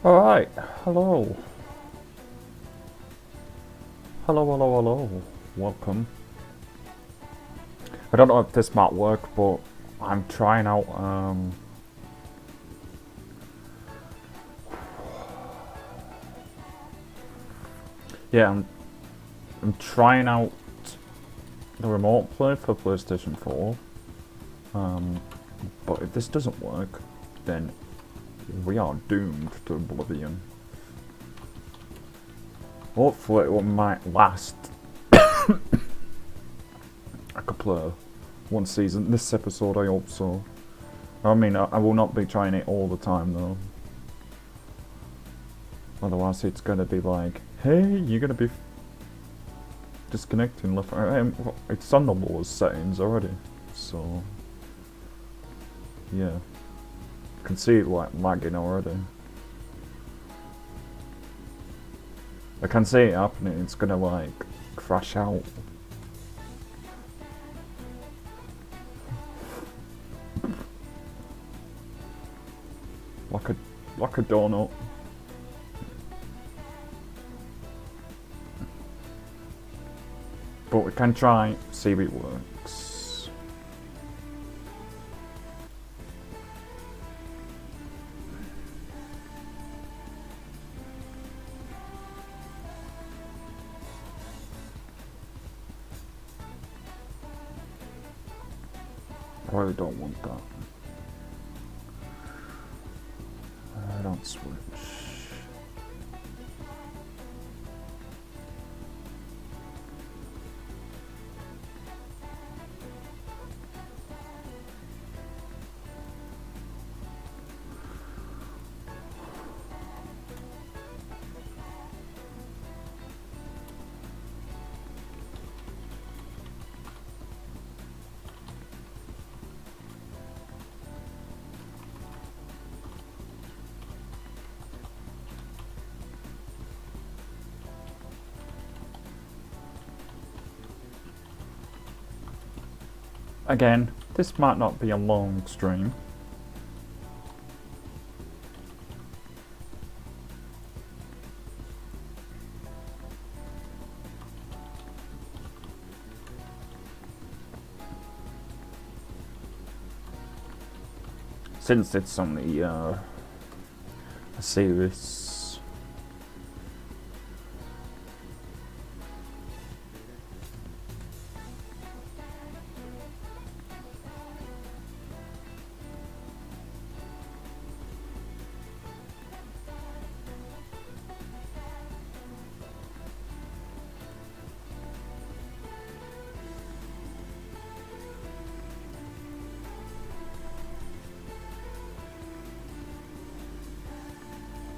Alright, hello. Hello. Welcome. I don't know if this might work, but I'm trying out, yeah, I'm trying out the remote play for PlayStation 4. But if this doesn't work, then we are doomed to oblivion. Hopefully it might last. I could play one season. This episode, I hope so. I mean, I will not be trying it all the time though. Otherwise it's gonna be like, hey, you're gonna be disconnecting left. It's on the lowest settings already, so yeah. I can see it like lagging already. I can see it happening. It's gonna like crash out. Like a donut. But we can try, see if it works. I really don't want that. I don't switch. Again, this might not be a long stream. Since it's only a series.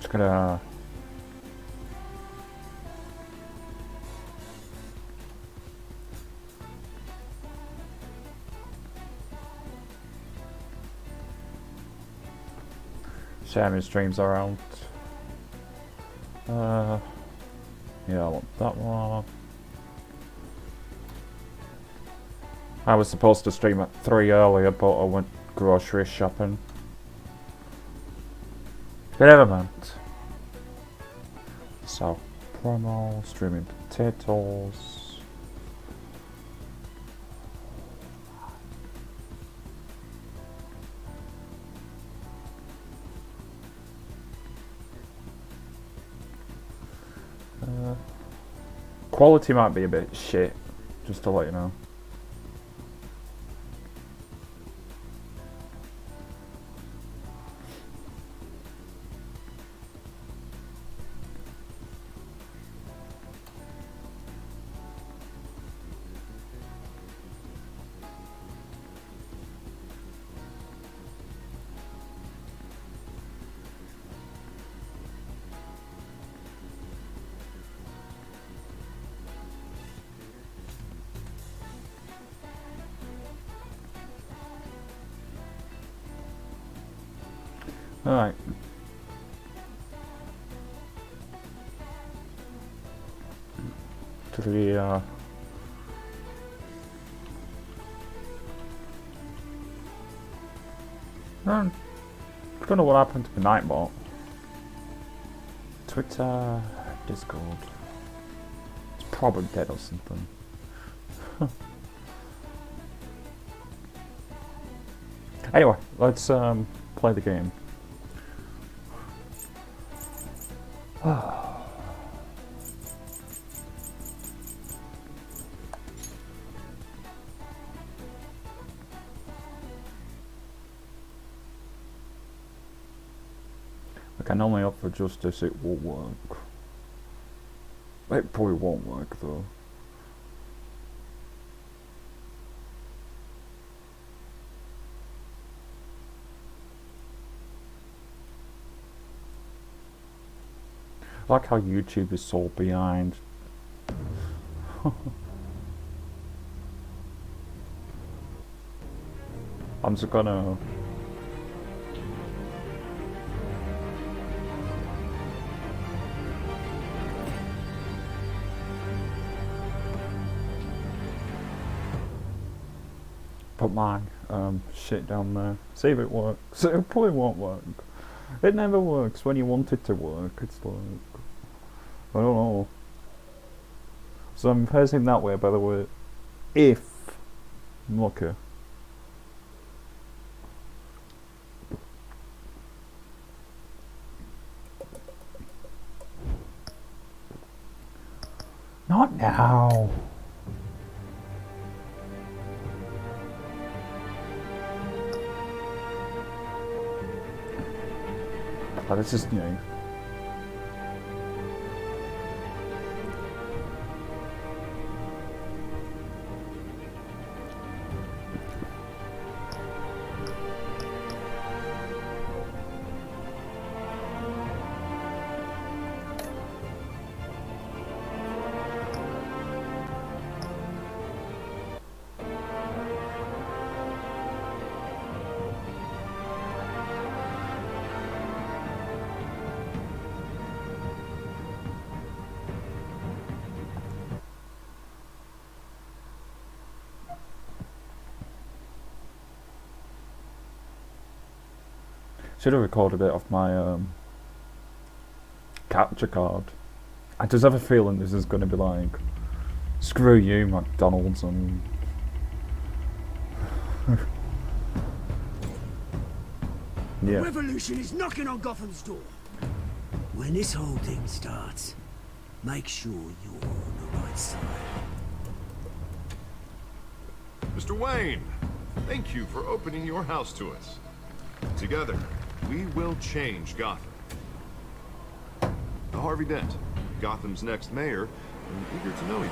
Just gonna share my streams around. Yeah, I want that one. I was supposed to stream at 3 earlier, but I went grocery shopping. Never mind. So, promo, streaming potatoes. Quality might be a bit shit, just to let you know. Alright. To the I don't know what happened to the Nightbot. Twitter, Discord. It's probably dead or something. Anyway, let's play the game. I can only hope for justice it will work. It probably won't work though. I like how YouTube is so behind. I'm just gonna... put my shit down there. See if it works. It probably won't work. It never works when you want it to work. It's like... I don't know. So I'm facing that way, by the way. If I'm lucky. Not now. Oh, this is new. Should have recorded it off my capture card. I just have a feeling this is going to be like, screw you, McDonald's, and yeah. The revolution is knocking on Gotham's door. When this whole thing starts, make sure you're on the right side. Mr. Wayne, thank you for opening your house to us. Together, we will change Gotham. Harvey Dent, Gotham's next mayor, and eager to know you.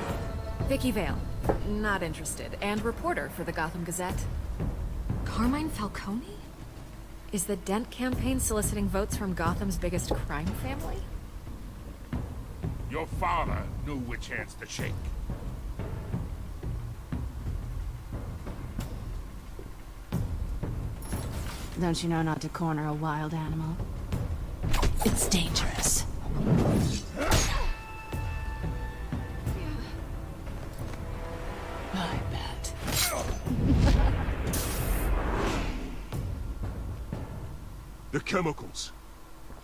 Vicky Vale, not interested, and reporter for the Gotham Gazette. Carmine Falcone? Is the Dent campaign soliciting votes from Gotham's biggest crime family? Your father knew which hands to shake. Don't you know not to corner a wild animal? It's dangerous. I bet. The chemicals.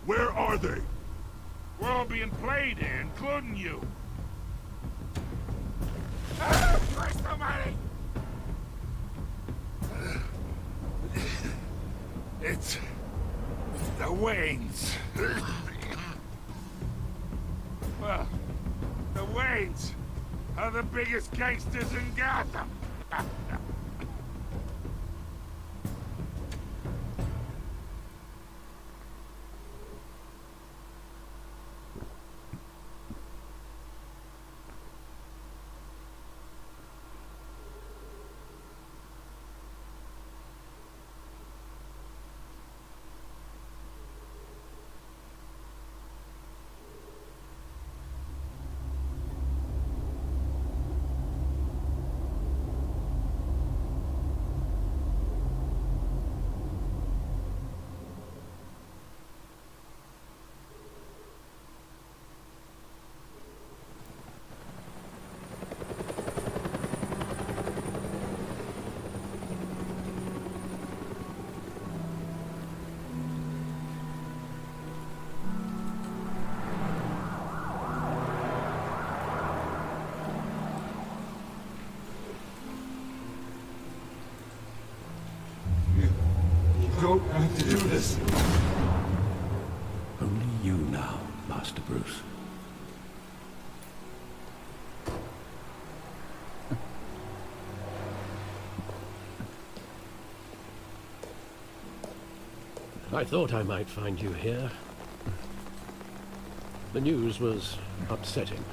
Where are they? We're all being played here, including you. Christ almighty! It's the Waynes. Well, the Waynes are the biggest gangsters in Gotham. to do this. Only you now, Master Bruce. I thought I might find you here. The news was upsetting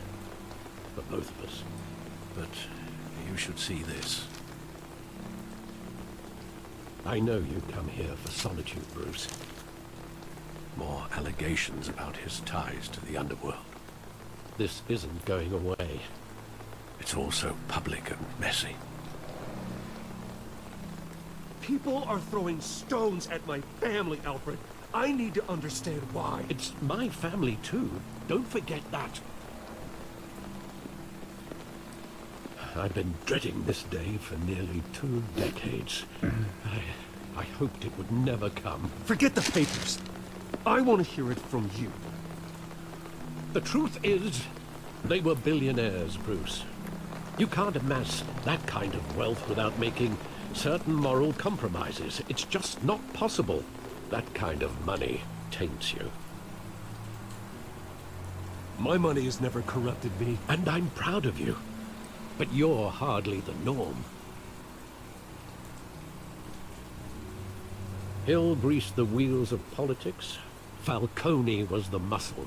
for both of us. But you should see this. I know you come here for solitude, Bruce. More allegations about his ties to the underworld. This isn't going away. It's all so public and messy. People are throwing stones at my family, Alfred. I need to understand why. It's my family too. Don't forget that. I've been dreading this day for nearly 2 decades. I hoped it would never come. Forget the papers. I want to hear it from you. The truth is, they were billionaires, Bruce. You can't amass that kind of wealth without making certain moral compromises. It's just not possible. That kind of money taints you. My money has never corrupted me. And I'm proud of you. But you're hardly the norm. Hill greased the wheels of politics. Falcone was the muscle.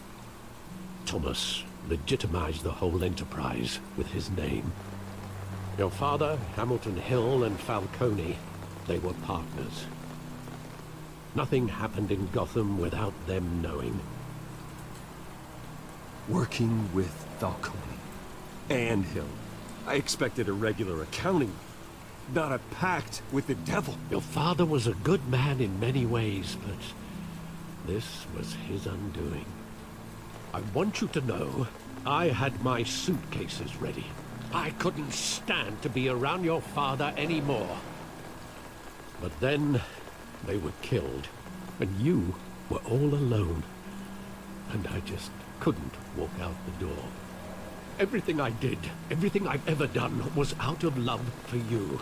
Thomas legitimized the whole enterprise with his name. Your father, Hamilton Hill, and Falcone, they were partners. Nothing happened in Gotham without them knowing. Working with Falcone and Hill. I expected a regular accounting, not a pact with the devil. Your father was a good man in many ways, but this was his undoing. I want you to know, I had my suitcases ready. I couldn't stand to be around your father anymore. But then, they were killed, and you were all alone. And I just couldn't walk out the door. Everything I did, everything I've ever done, was out of love for you.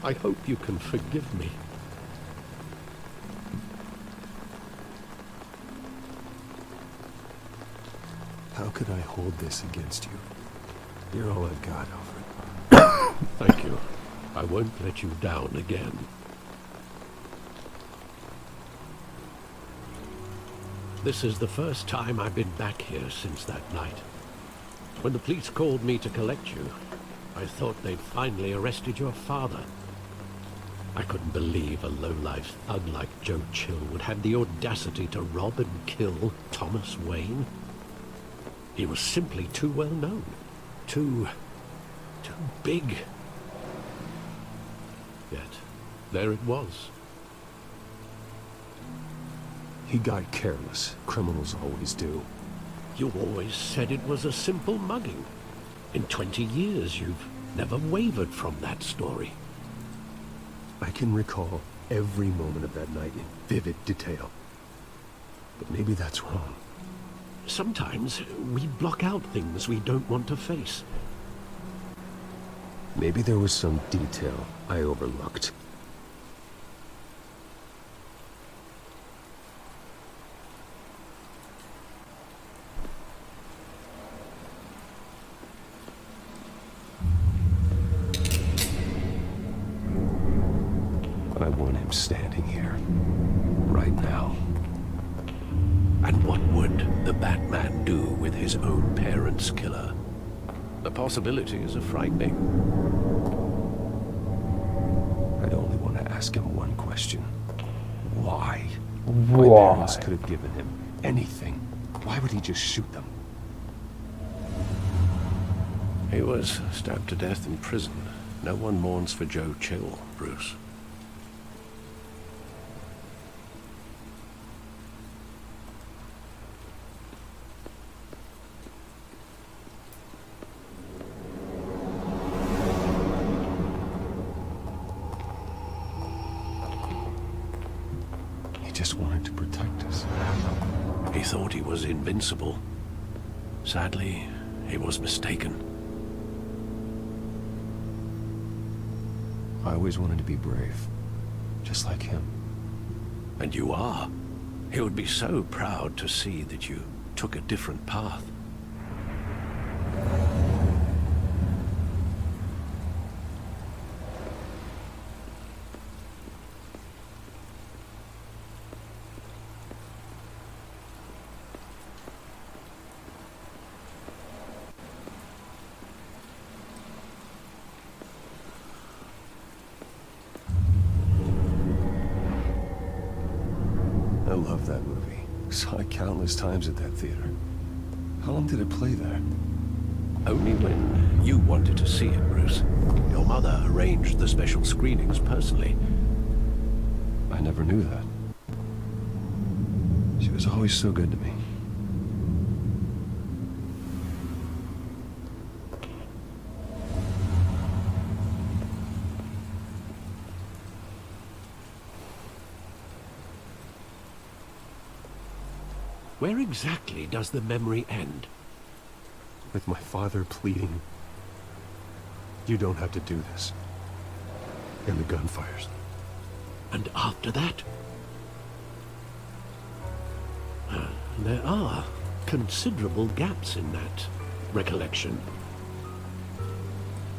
I hope you can forgive me. How could I hold this against you? You're all I've got, Alfred. Thank you. I won't let you down again. This is the first time I've been back here since that night. When the police called me to collect you, I thought they'd finally arrested your father. I couldn't believe a low-life thug like Joe Chill would have the audacity to rob and kill Thomas Wayne. He was simply too well known. Too big. Yet, there it was. He got careless. Criminals always do. You always said it was a simple mugging. In 20 years, you've never wavered from that story. I can recall every moment of that night in vivid detail. But maybe that's wrong. Sometimes we block out things we don't want to face. Maybe there was some detail I overlooked. I want him standing here, right now. And what would the Batman do with his own parents' killer? The possibilities are frightening. I'd only want to ask him one question. Why? My parents could have given him anything. Why would he just shoot them? He was stabbed to death in prison. No one mourns for Joe Chill, Bruce. He just wanted to protect us. He thought he was invincible. Sadly, he was mistaken. I always wanted to be brave, just like him. And you are. He would be so proud to see that you took a different path. I love that movie. Saw it countless times at that theater. How long did it play there? Only when you wanted to see it, Bruce. Your mother arranged the special screenings personally. I never knew that. She was always so good to me. Where exactly does the memory end? With my father pleading, "You don't have to do this." And the gunfires. And after that? There are considerable gaps in that recollection.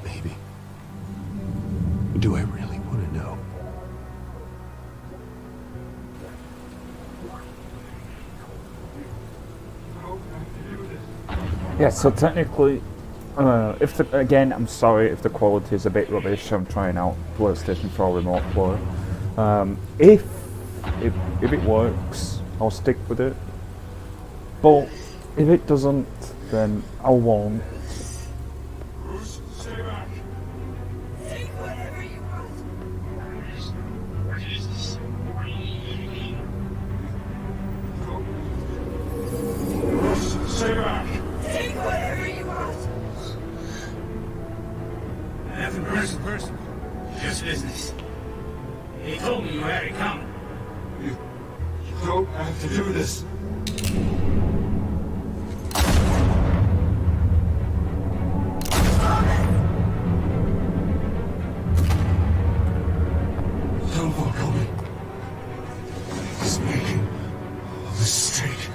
Maybe. Do I really want to know? Yeah, so technically, again, I'm sorry if the quality is a bit rubbish. I'm trying out PlayStation 4 Remote Play. If it works, I'll stick with it. But if it doesn't, then I won't. Bruce, stay back. Take whatever you want. Bruce, stay back. Take whatever you want. Nothing personal. Just business. He told me you had it coming. You don't have to do this. Don't walk on me. He's making a mistake.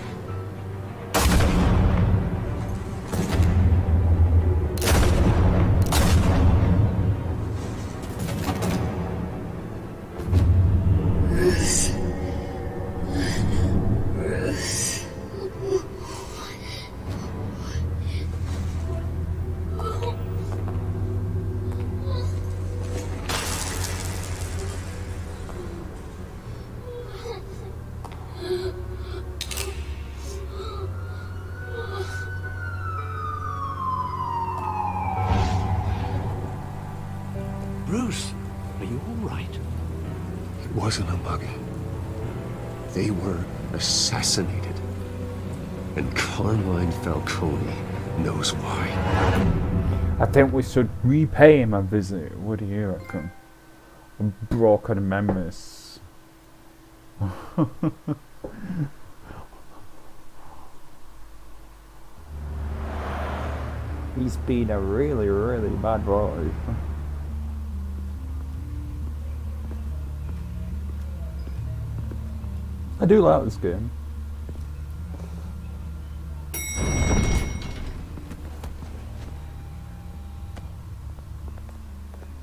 Bruce, are you all right? It wasn't a mug. They were assassinated. And Carmine Falcone knows why. I think we should repay him a visit. What do you reckon? Broken memories. He's been a really, really bad boy. I do like this game.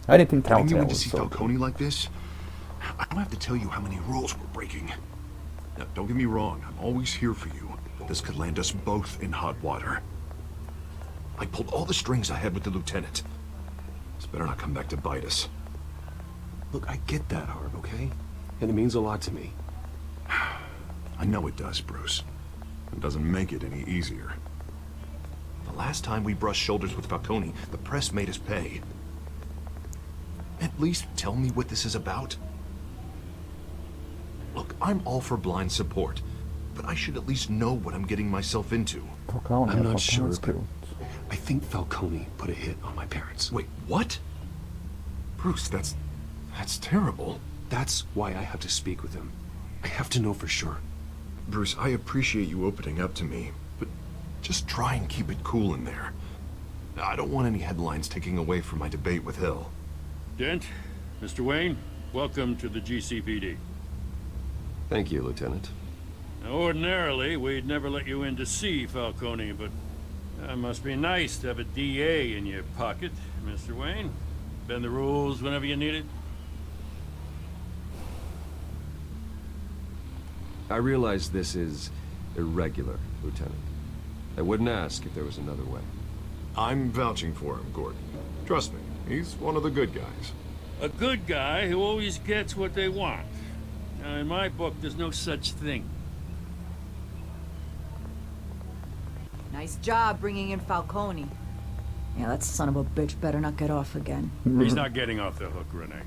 Anything Getting you Telltale in to is see so good. Falcone like this? I don't have to tell you how many rules we're breaking. Now, don't get me wrong, I'm always here for you, but this could land us both in hot water. I pulled all the strings I had with the lieutenant. This better not come back to bite us. Look, I get that, Harv, okay? And it means a lot to me. I know it does, Bruce. It doesn't make it any easier. The last time we brushed shoulders with Falcone, the press made us pay. At least tell me what this is about. Look, I'm all for blind support, but I should at least know what I'm getting myself into. Falcone, I'm not Falcone's sure, but cool. I think Falcone put a hit on my parents. Wait, what? Bruce, that's terrible. That's why I have to speak with him. I have to know for sure. Bruce, I appreciate you opening up to me, but just try and keep it cool in there. I don't want any headlines taking away from my debate with Hill. Dent, Mr. Wayne, welcome to the GCPD. Thank you, Lieutenant. Now, ordinarily, we'd never let you in to see Falcone, but it must be nice to have a DA in your pocket, Mr. Wayne. Bend the rules whenever you need it. I realize this is irregular, Lieutenant. I wouldn't ask if there was another way. I'm vouching for him, Gordon. Trust me, he's one of the good guys. A good guy who always gets what they want. Now, in my book, there's no such thing. Nice job bringing in Falcone. Yeah, that son of a bitch better not get off again. He's not getting off the hook, Renee.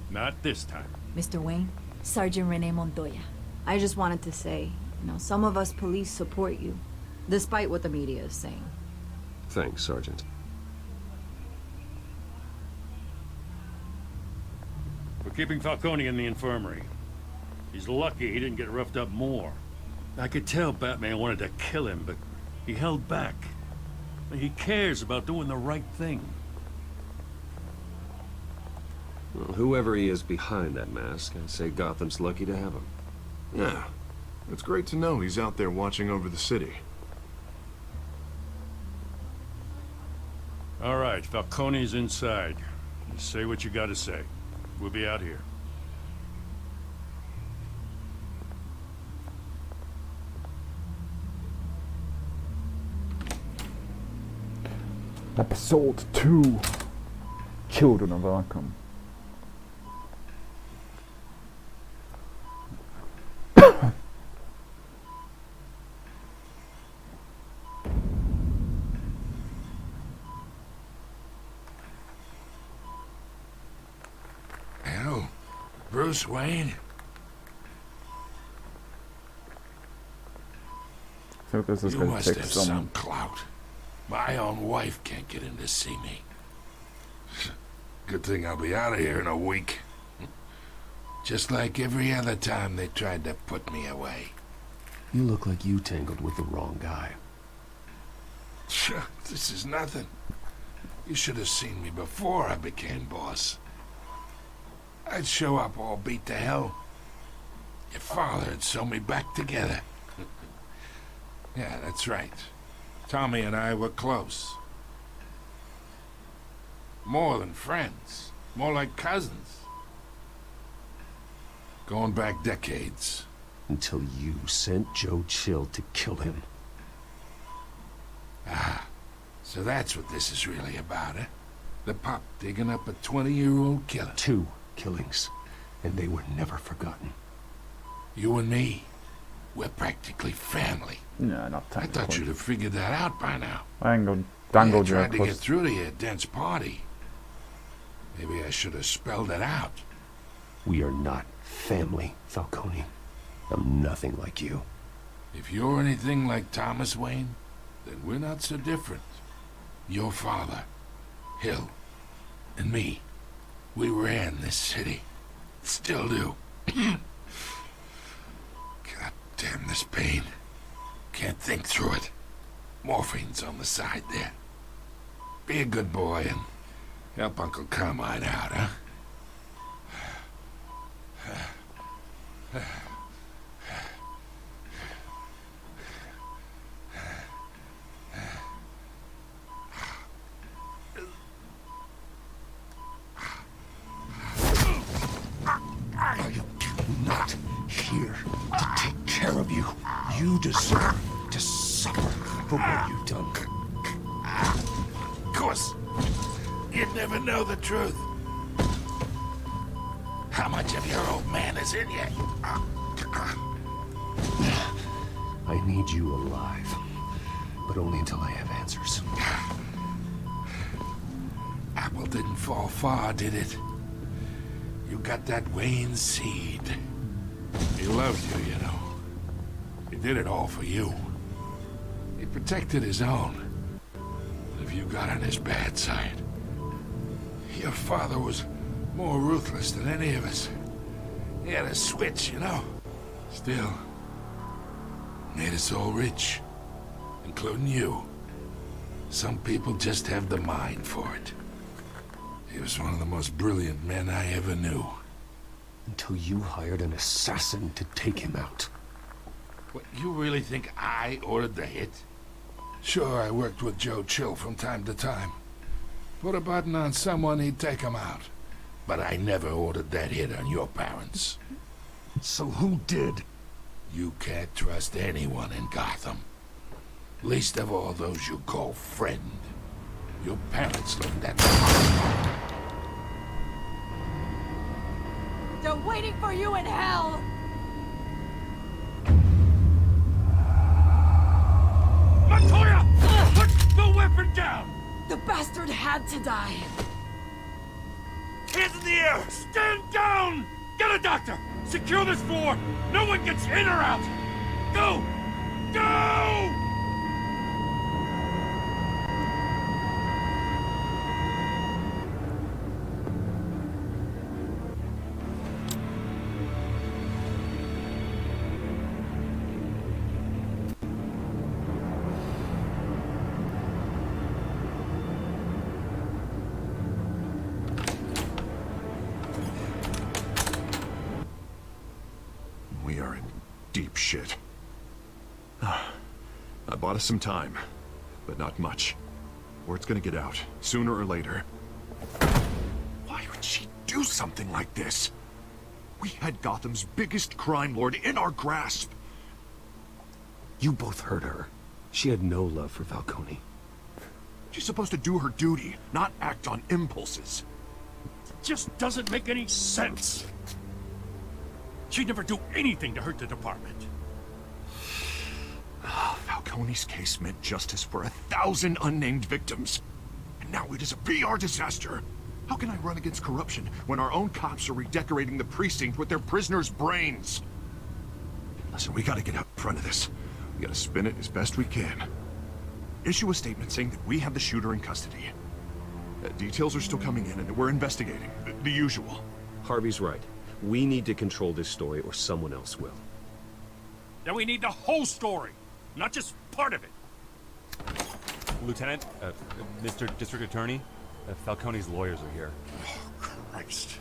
Not this time. Mr. Wayne, Sergeant Renee Montoya. I just wanted to say, some of us police support you, despite what the media is saying. Thanks, Sergeant. We're keeping Falcone in the infirmary. He's lucky he didn't get roughed up more. I could tell Batman wanted to kill him, but he held back. He cares about doing the right thing. Well, whoever he is behind that mask, I'd say Gotham's lucky to have him. Yeah, it's great to know he's out there watching over the city. All right, Falcone's inside. You say what you gotta say. We'll be out here. Episode 2. Children of Arkham. Hello, Bruce Wayne. I think this is You going to must take have some... some clout. My own wife can't get in to see me. Good thing I'll be out of here in a week. Just like every other time they tried to put me away. You look like you tangled with the wrong guy. Sure, this is nothing. You should have seen me before I became boss. I'd show up all beat to hell. Your father'd sew me back together. Yeah, that's right. Tommy and I were close. More than friends. More like cousins. Going back decades. Until you sent Joe Chill to kill him. Ah, so that's what this is really about, eh? The pup digging up a 20-year-old killer. 2 killings, and they were never forgotten. You and me, we're practically family. No, not I technically. thought you'd have figured that out by now. Dangled I you tried to get across. through to your dense party. Maybe I should have spelled it out. We are not family, Falcone. I'm nothing like you. If you're anything like Thomas Wayne, then we're not so different. Your father, Hill, and me, we ran this city. Still do. God damn this pain. Can't think through it. Morphine's on the side there. Be a good boy and help Uncle Carmine out, huh? I am not here to take care of you. You deserve to suffer for what you've done. Of course, you'd never know the truth. How much of your old man is in you? I need you alive, but only until I have answers. Apple didn't fall far, did it? You got that Wayne seed. He loved you, you know. He did it all for you. He protected his own. If you got on his bad side, your father was more ruthless than any of us. He had a switch, you know. Still, made us all rich, including you. Some people just have the mind for it. He was one of the most brilliant men I ever knew. Until you hired an assassin to take him out. What, you really think I ordered the hit? Sure, I worked with Joe Chill from time to time. Put a button on someone, he'd take him out. But I never ordered that hit on your parents. So who did? You can't trust anyone in Gotham. Least of all those you call friend. Your parents learned that. They're waiting for you in hell! Montoya! Put the weapon down! The bastard had to die. Hands in the air! Stand down! Get a doctor! Secure this floor! No one gets in or out! Go! Go! We are in deep shit. I bought us some time, but not much. Word's gonna get out, sooner or later. Why would she do something like this? We had Gotham's biggest crime lord in our grasp. You both hurt her. She had no love for Falcone. She's supposed to do her duty, not act on impulses. Just doesn't make any sense. She'd never do anything to hurt the department. Falcone's case meant justice for 1,000 unnamed victims. And now it is a PR disaster. How can I run against corruption when our own cops are redecorating the precinct with their prisoners' brains? Listen, we gotta get out in front of this. We gotta spin it as best we can. Issue a statement saying that we have the shooter in custody. Details are still coming in and that we're investigating. The usual. Harvey's right. We need to control this story or someone else will. Then we need the whole story, not just part of it. Lieutenant, Mr. District Attorney, Falcone's lawyers are here. Oh, Christ.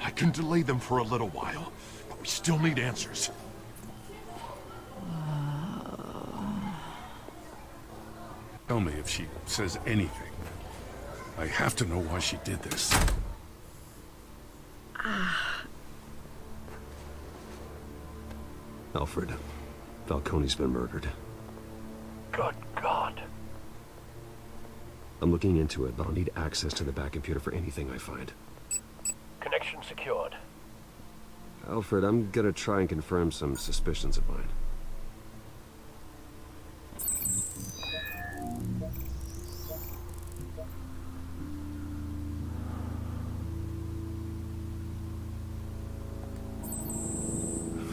I can delay them for a little while, but we still need answers. Tell me if she says anything. I have to know why she did this. Alfred, Falcone's been murdered. Good God. I'm looking into it, but I'll need access to the back computer for anything I find. Connection secured. Alfred, I'm gonna try and confirm some suspicions of mine.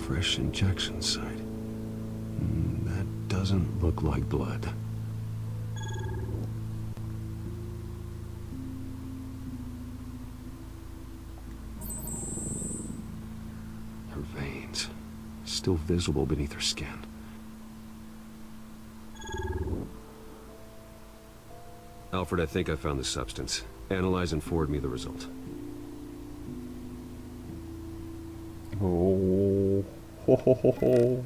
Fresh injection site. That doesn't look like blood. Her veins, still visible beneath her skin. Alfred, I think I found the substance. Analyze and forward me the result. Oh. Ho ho ho ho.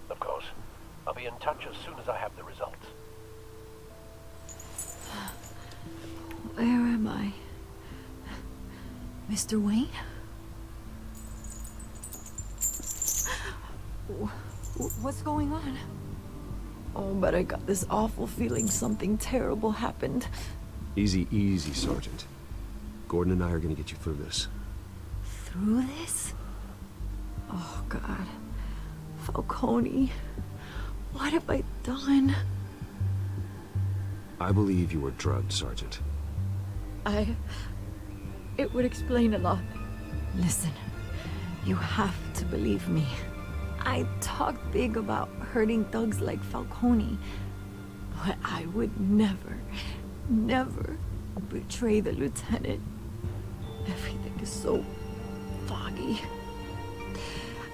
Of course. I'll be in touch as soon as I have the results. Where am I? Mr. Wayne? What's going on? Oh, but I got this awful feeling something terrible happened. Easy, easy, Sergeant. Gordon and I are gonna get you through this. Through this? Oh, God. Falcone. What have I done? I believe you were drugged, Sergeant. It would explain a lot. Listen, you have to believe me. I talked big about hurting thugs like Falcone, but I would never, never betray the lieutenant. Everything is so foggy.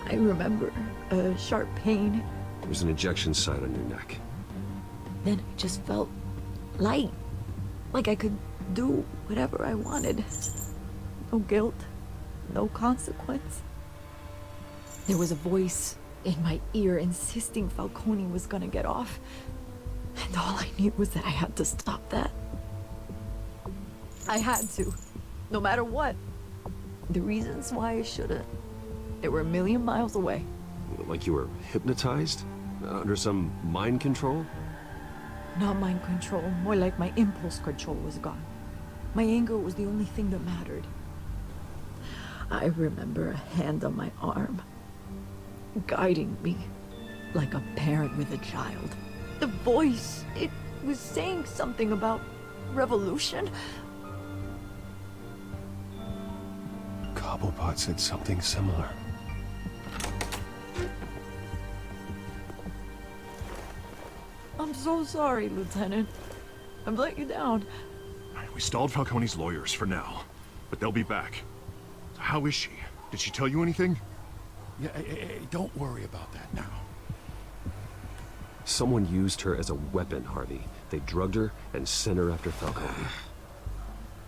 I remember a sharp pain. There's an injection site on your neck. Then I just felt light, like I could do whatever I wanted. No guilt, no consequence. There was a voice in my ear insisting Falcone was gonna get off. And all I knew was that I had to stop that. I had to, no matter what. The reasons why I shouldn't, they were a million miles away. Like you were hypnotized? Under some mind control? Not mind control, more like my impulse control was gone. My anger was the only thing that mattered. I remember a hand on my arm, guiding me like a parent with a child. The voice, it was saying something about revolution. Cobblepot said something similar. I'm so sorry, Lieutenant. I've let you down. We stalled Falcone's lawyers for now, but they'll be back. So how is she? Did she tell you anything? Yeah, hey, don't worry about that now. Someone used her as a weapon, Harvey. They drugged her and sent her after Falcone.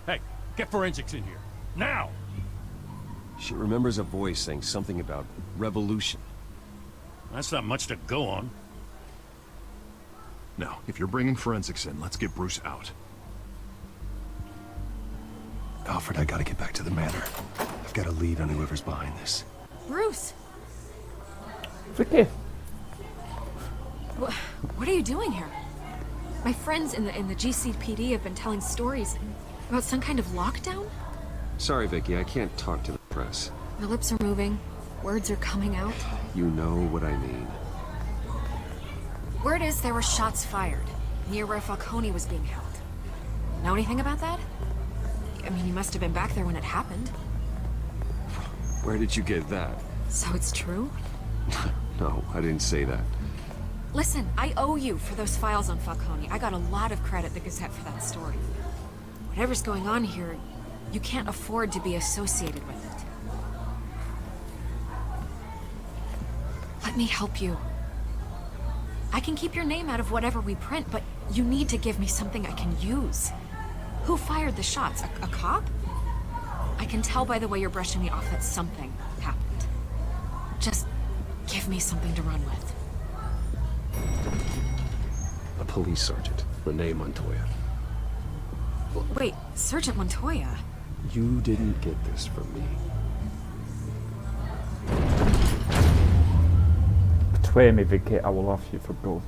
Hey, get forensics in here. Now! She remembers a voice saying something about revolution. That's not much to go on. Now, if you're bringing forensics in, let's get Bruce out. Alfred, I gotta get back to the manor. I've got a lead on whoever's behind this. Bruce! Vicky! What are you doing here? My friends in the GCPD have been telling stories about some kind of lockdown? Sorry, Vicky, I can't talk to the press. My lips are moving. Words are coming out. You know what I mean. Word is there were shots fired near where Falcone was being held. Know anything about that? I mean, you must have been back there when it happened. Where did you get that? So it's true? No, I didn't say that. Listen, I owe you for those files on Falcone. I got a lot of credit at the Gazette for that story. Whatever's going on here, you can't afford to be associated with it. Let me help you. I can keep your name out of whatever we print, but you need to give me something I can use. Who fired the shots? A cop? I can tell by the way you're brushing me off that something happened. Just give me something to run with. A police sergeant, Renee Montoya. Wait, Sergeant Montoya? You didn't get this from me. Betray me, Vicky, I will have you for good.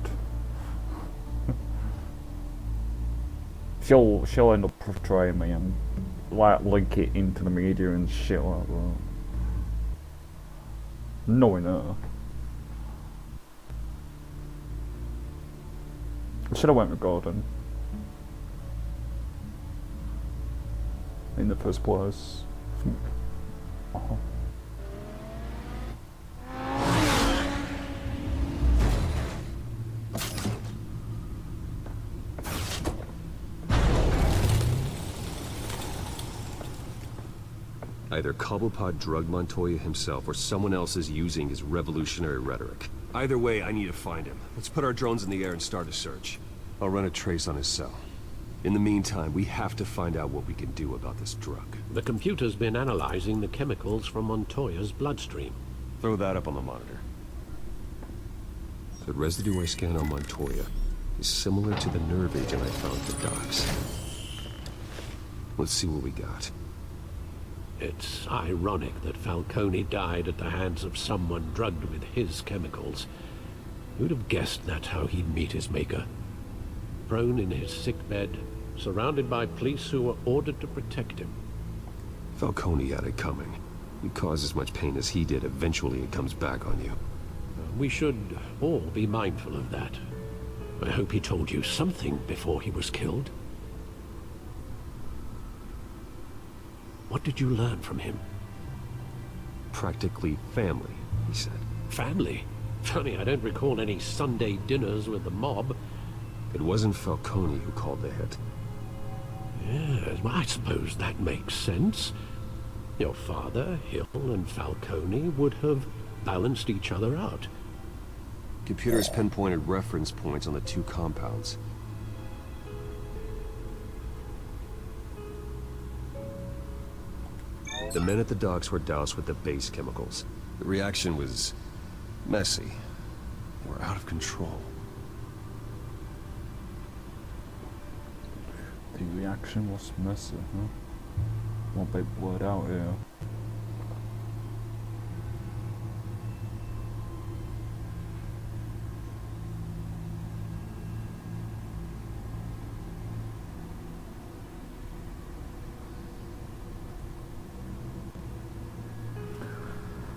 She'll end up portraying me and like link it into the media and shit like that. Knowing her. I should have went with Gordon. In the first place. Either Cobblepot drugged Montoya himself or someone else is using his revolutionary rhetoric. Either way, I need to find him. Let's put our drones in the air and start a search. I'll run a trace on his cell. In the meantime, we have to find out what we can do about this drug. The computer's been analyzing the chemicals from Montoya's bloodstream. Throw that up on the monitor. The residue I scan on Montoya is similar to the nerve agent I found at the docks. Let's see what we got. It's ironic that Falcone died at the hands of someone drugged with his chemicals. Who'd have guessed that's how he'd meet his maker? Prone in his sickbed, surrounded by police who were ordered to protect him. Falcone had it coming. You cause as much pain as he did, eventually it comes back on you. We should all be mindful of that. I hope he told you something before he was killed. What did you learn from him? Practically family, he said. Family? Funny, I don't recall any Sunday dinners with the mob. It wasn't Falcone who called the hit. Yes, well, I suppose that makes sense. Your father, Hill, and Falcone would have balanced each other out. Computers pinpointed reference points on the two compounds. The men at the docks were doused with the base chemicals. The reaction was messy. They were out of control. The reaction was messy, huh? One big word out here.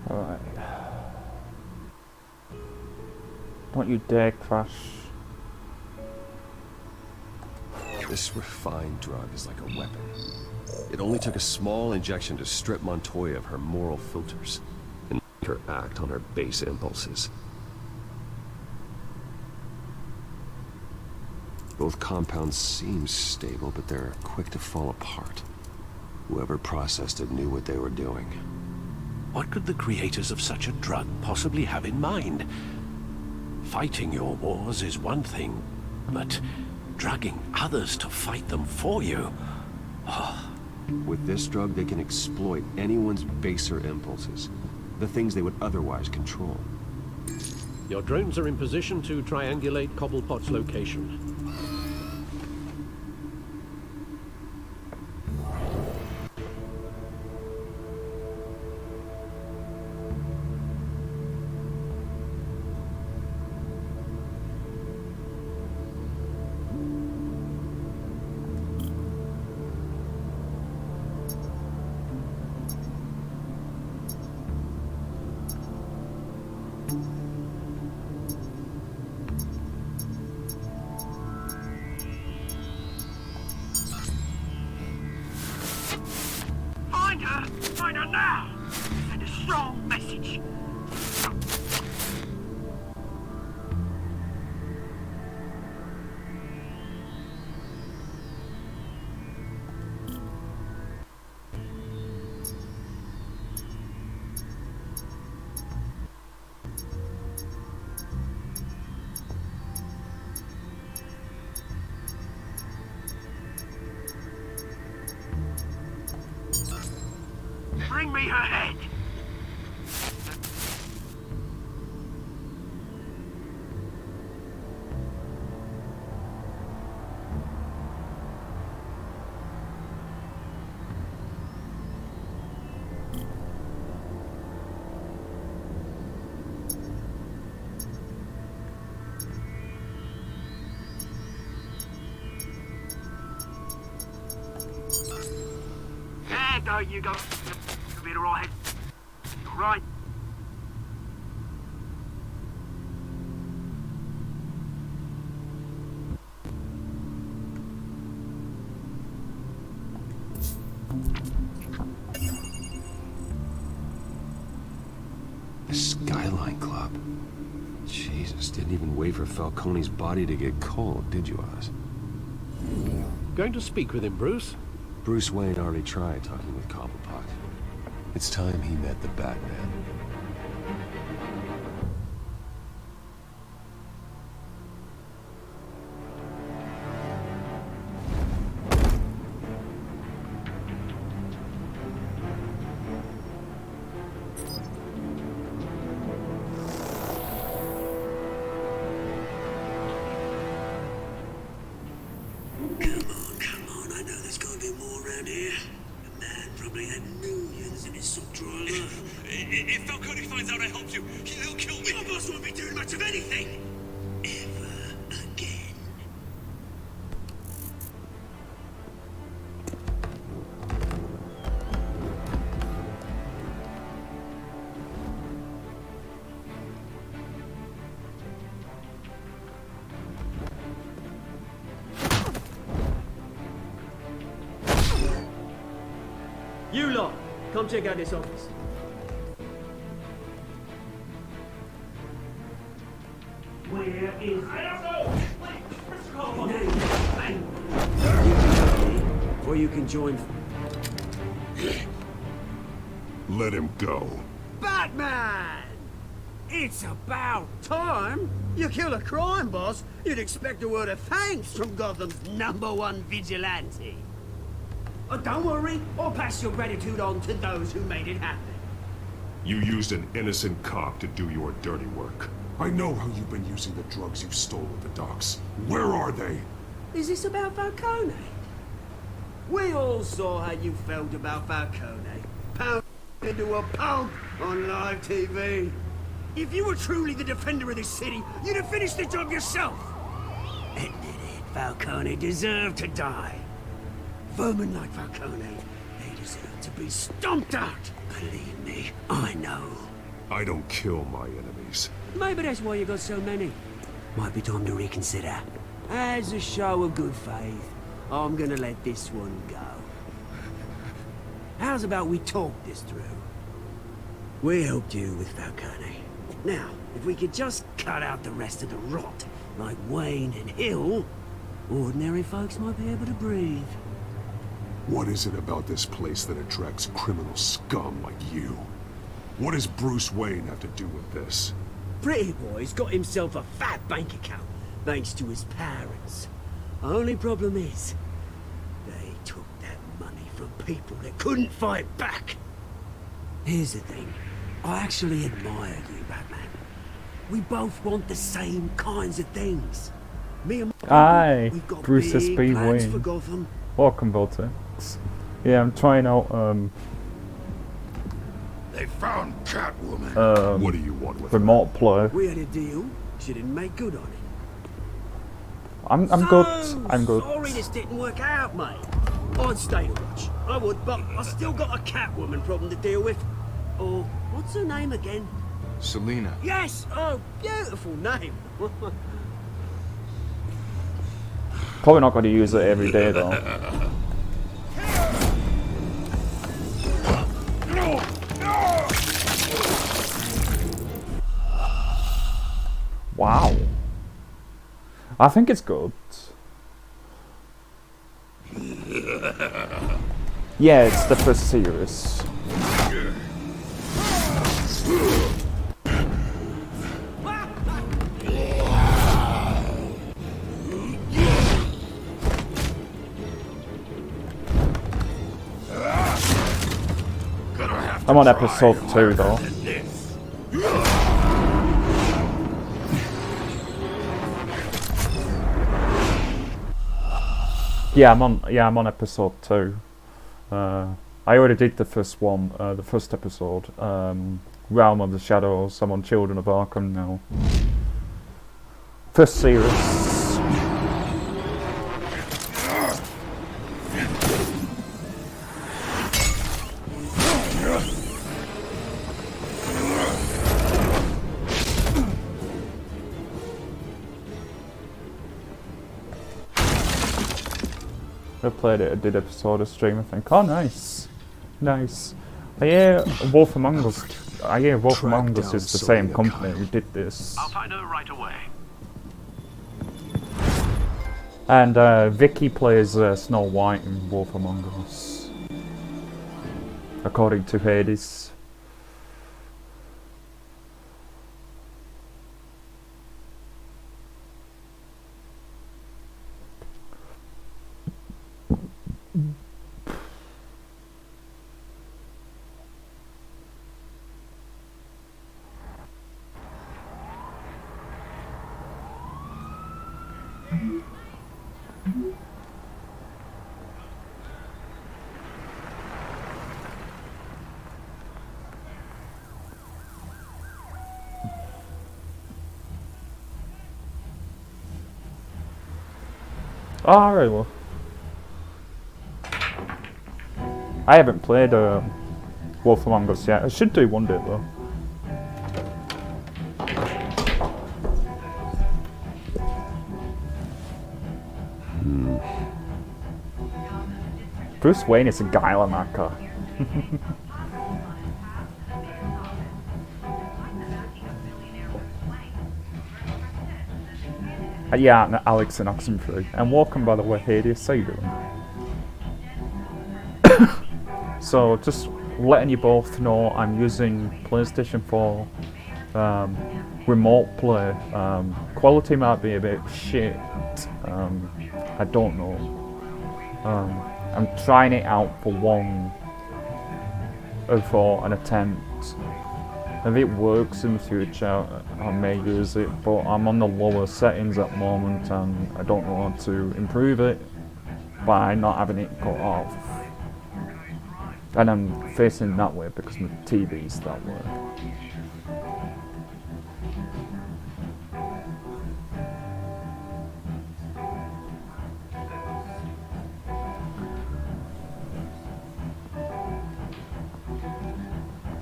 Alright. Don't you dare crash. This refined drug is like a weapon. It only took a small injection to strip Montoya of her moral filters and make her act on her base impulses. Both compounds seem stable, but they're quick to fall apart. Whoever processed it knew what they were doing. What could the creators of such a drug possibly have in mind? Fighting your wars is one thing, but drugging others to fight them for you? Oh. With this drug, they can exploit anyone's baser impulses, the things they would otherwise control. Your drones are in position to triangulate Cobblepot's location. Find her now! Send a strong message. Bring me her head! There go, you go. Be right. Right. The Skyline Club. Jesus, didn't even wait for Falcone's body to get cold, did you, Oz? Going to speak with him, Bruce? Bruce Wayne already tried talking with Cobblepot. It's time he met the Batman. Come on, I know there's gotta be more around here. The man probably had millions in his sock drawer alone. If Falcone finds out I helped you, he'll kill me. Your boss won't be doing much of anything! Ever again. You lot, come check out this office. Where is... I don't know! Or you can join... Let him go. Batman! It's about time! You kill a crime boss, you'd expect a word of thanks from Gotham's #1 vigilante. Oh, don't worry, I'll pass your gratitude on to those who made it happen. You used an innocent cop to do your dirty work. I know how you've been using the drugs you stole at the docks. Where are they? Is this about Falcone? We all saw how you felt about Falcone. Pound into a pulp on live TV. If you were truly the defender of this city, you'd have finished the job yourself. Admit it, Falcone deserved to die. Vermin like Falcone, they deserve to be stomped out. Believe me, I know. I don't kill my enemies. Maybe that's why you got so many. Might be time to reconsider. As a show of good faith, I'm gonna let this one go. How's about we talk this through? We helped you with Falcone. Now, if we could just cut out the rest of the rot, like Wayne and Hill, ordinary folks might be able to breathe. What is it about this place that attracts criminal scum like you? What does Bruce Wayne have to do with this? Pretty boy's got himself a fat bank account, thanks to his parents. Only problem is, they took that money from people that couldn't fight back. Here's the thing, I actually admire you, Batman. We both want the same kinds of things. Me and my Aye, we've got Bruce big S.B. plans for Wayne. Gotham. Welcome, Voltex. Yeah, I'm trying out They found Catwoman. What do you want with remote play. We had a deal. She didn't make good on it. I'm So good. I'm good. Sorry this didn't work out, mate. I'd stay to watch. I would, but I still got a Catwoman problem to deal with. Oh, what's her name again? Selina. Yes! Oh, beautiful name. Probably not going to use it every day though. Wow. I think it's good. Yeah, it's the first series. I'm on episode 2 though. Yeah, I'm on episode 2. I already did the first one, the first episode. Realm of the Shadows. I'm on Children of Arkham now. First series. I played it, I did episode of stream, I think. Oh, nice. Nice. I hear Wolf Among Us is the same company who did this. I'll find her right away. And Vicky plays Snow White in Wolf Among Us. According to Hades. Alright, well. I haven't played Wolf Among Us yet. I should do one day though. Bruce Wayne is a Geilermacher. Yeah, Alex and Oxenfree. And welcome, by the way, Hades. How you doing? So, just letting you both know, I'm using PlayStation 4 remote play. Quality might be a bit shit. I don't know. I'm trying it out for one, for an attempt. If it works in the future, I may use it, but I'm on the lower settings at the moment and I don't know how to improve it by not having it cut off. And I'm facing that way because my TV's that way.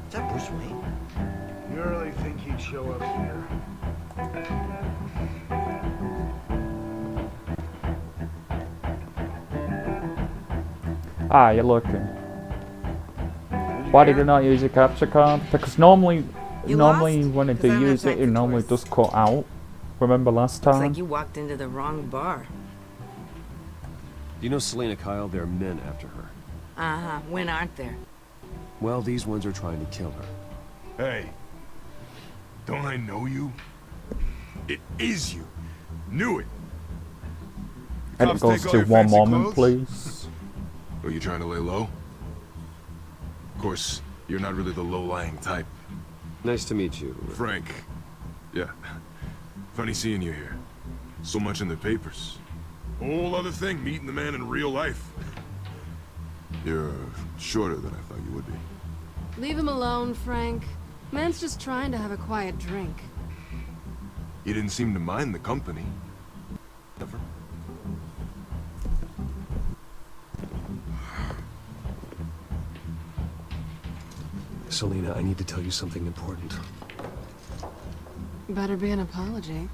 Is that Bruce Wayne? You really think he'd show up here? Ah, you're looking. Why did you not use your capture card? Because normally when I do use it, it normally does cut out. Remember last Looks time? like you walked into the wrong bar. You know Selena Kyle? There are men after her. Uh-huh. When aren't there? Well, these ones are trying to kill her. Hey, don't I know you? It is you. Knew it. And it goes to one moment, please. Are you trying to lay low? Of course, you're not really the low-lying type. Nice to meet you. Frank. Yeah. Funny seeing you here. So much in the papers. Whole other thing, meeting the man in real life. You're shorter than I thought you would be. Leave him alone, Frank. Man's just trying to have a quiet drink. You didn't seem to mind the company. Never. Selena, I need to tell you something important. Better be an apology.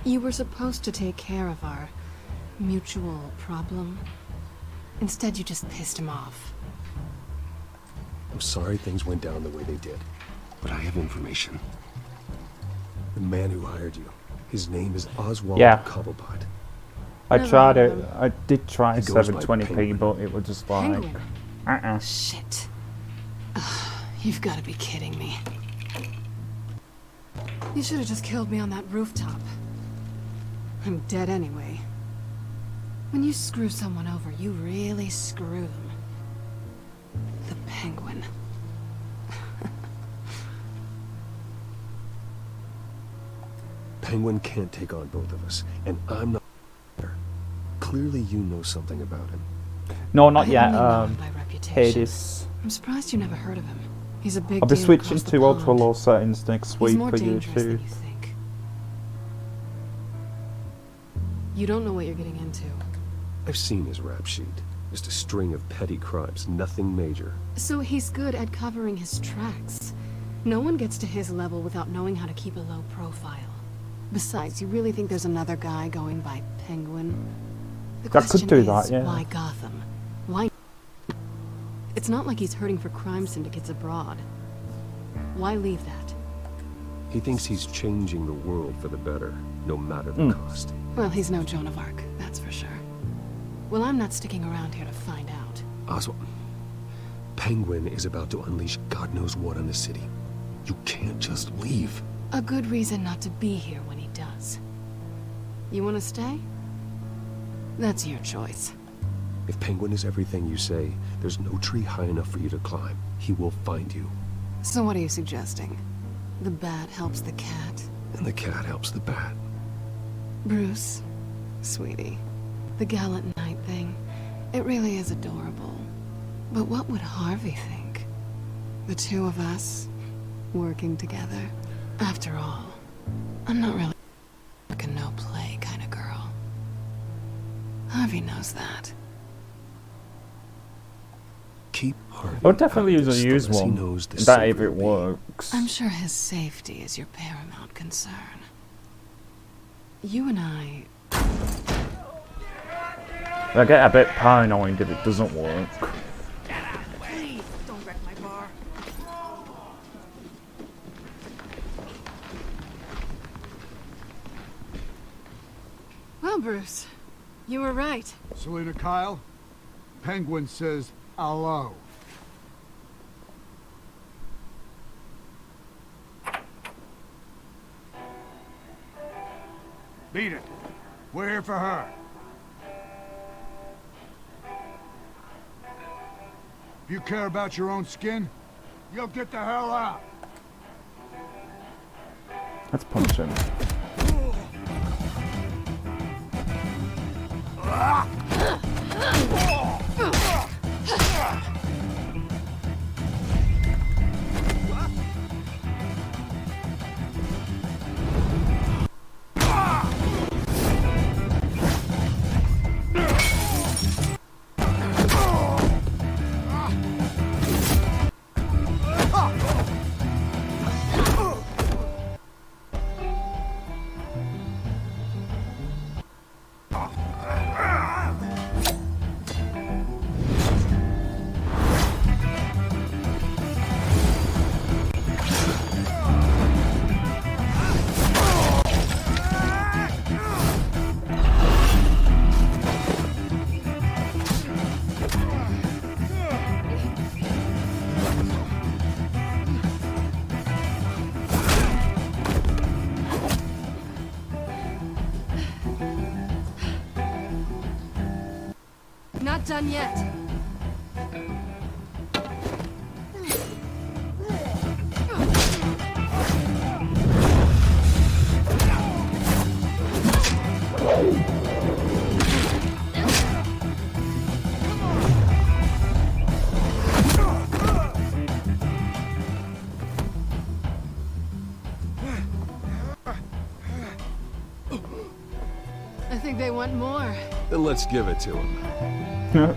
You were supposed to take care of our mutual problem. Instead, you just pissed him off. I'm sorry things went down the way they did, but I have information. The man who hired you, his name is Oswald Cobblepot. I tried it. I did try He goes by 720p, Penguin. but it was just like, Penguin? Shit. You've got to be kidding me. You should have just killed me on that rooftop. I'm dead anyway. When you screw someone over, you really screw them. The Penguin. Penguin can't take on both of us, and I'm not there. Clearly you know something about him. no, not I yet. only know him by reputation. Hades. I'm surprised you never heard of him. He's a big I'll be deal switching across the to ultra pond. low settings next He's week more for you dangerous too. than you think. You don't know what you're getting into. I've seen his rap sheet. Just a string of petty crimes, nothing major. So he's good at covering his tracks. No one gets to his level without knowing how to keep a low profile. Besides, you really think there's another guy going by Penguin? The I could question do is, that, yeah. why Gotham? Why? It's not like he's hurting for crime syndicates abroad. Why leave that? He thinks he's changing the world for the better, no matter the cost. Well, he's no Joan of Arc, that's for sure. Well, I'm not sticking around here to find out. Oswald, Penguin is about to unleash God knows what on the city. You can't just leave. A good reason not to be here when he does. You want to stay? That's your choice. If Penguin is everything you say, there's no tree high enough for you to climb. He will find you. So what are you suggesting? The bat helps the cat? And the cat helps the bat. Bruce, sweetie, the gallant knight thing, it really is adorable. But what would Harvey think? The two of us, working together? After all, I'm not really like a no-play kind of girl. Harvey knows that. Keep Harvey. I would definitely use a used He one. knows the That if safer it be. works. I'm sure his safety is your paramount concern. You and I get a bit paranoid if it doesn't work. Please, don't wreck my bar. Well, Bruce, you were right. Selena Kyle, Penguin says hello. Beat it. We're here for her. If you care about your own skin, you'll get the hell out. Let's punch him. Not done yet. I think they want more. Then let's give it to him.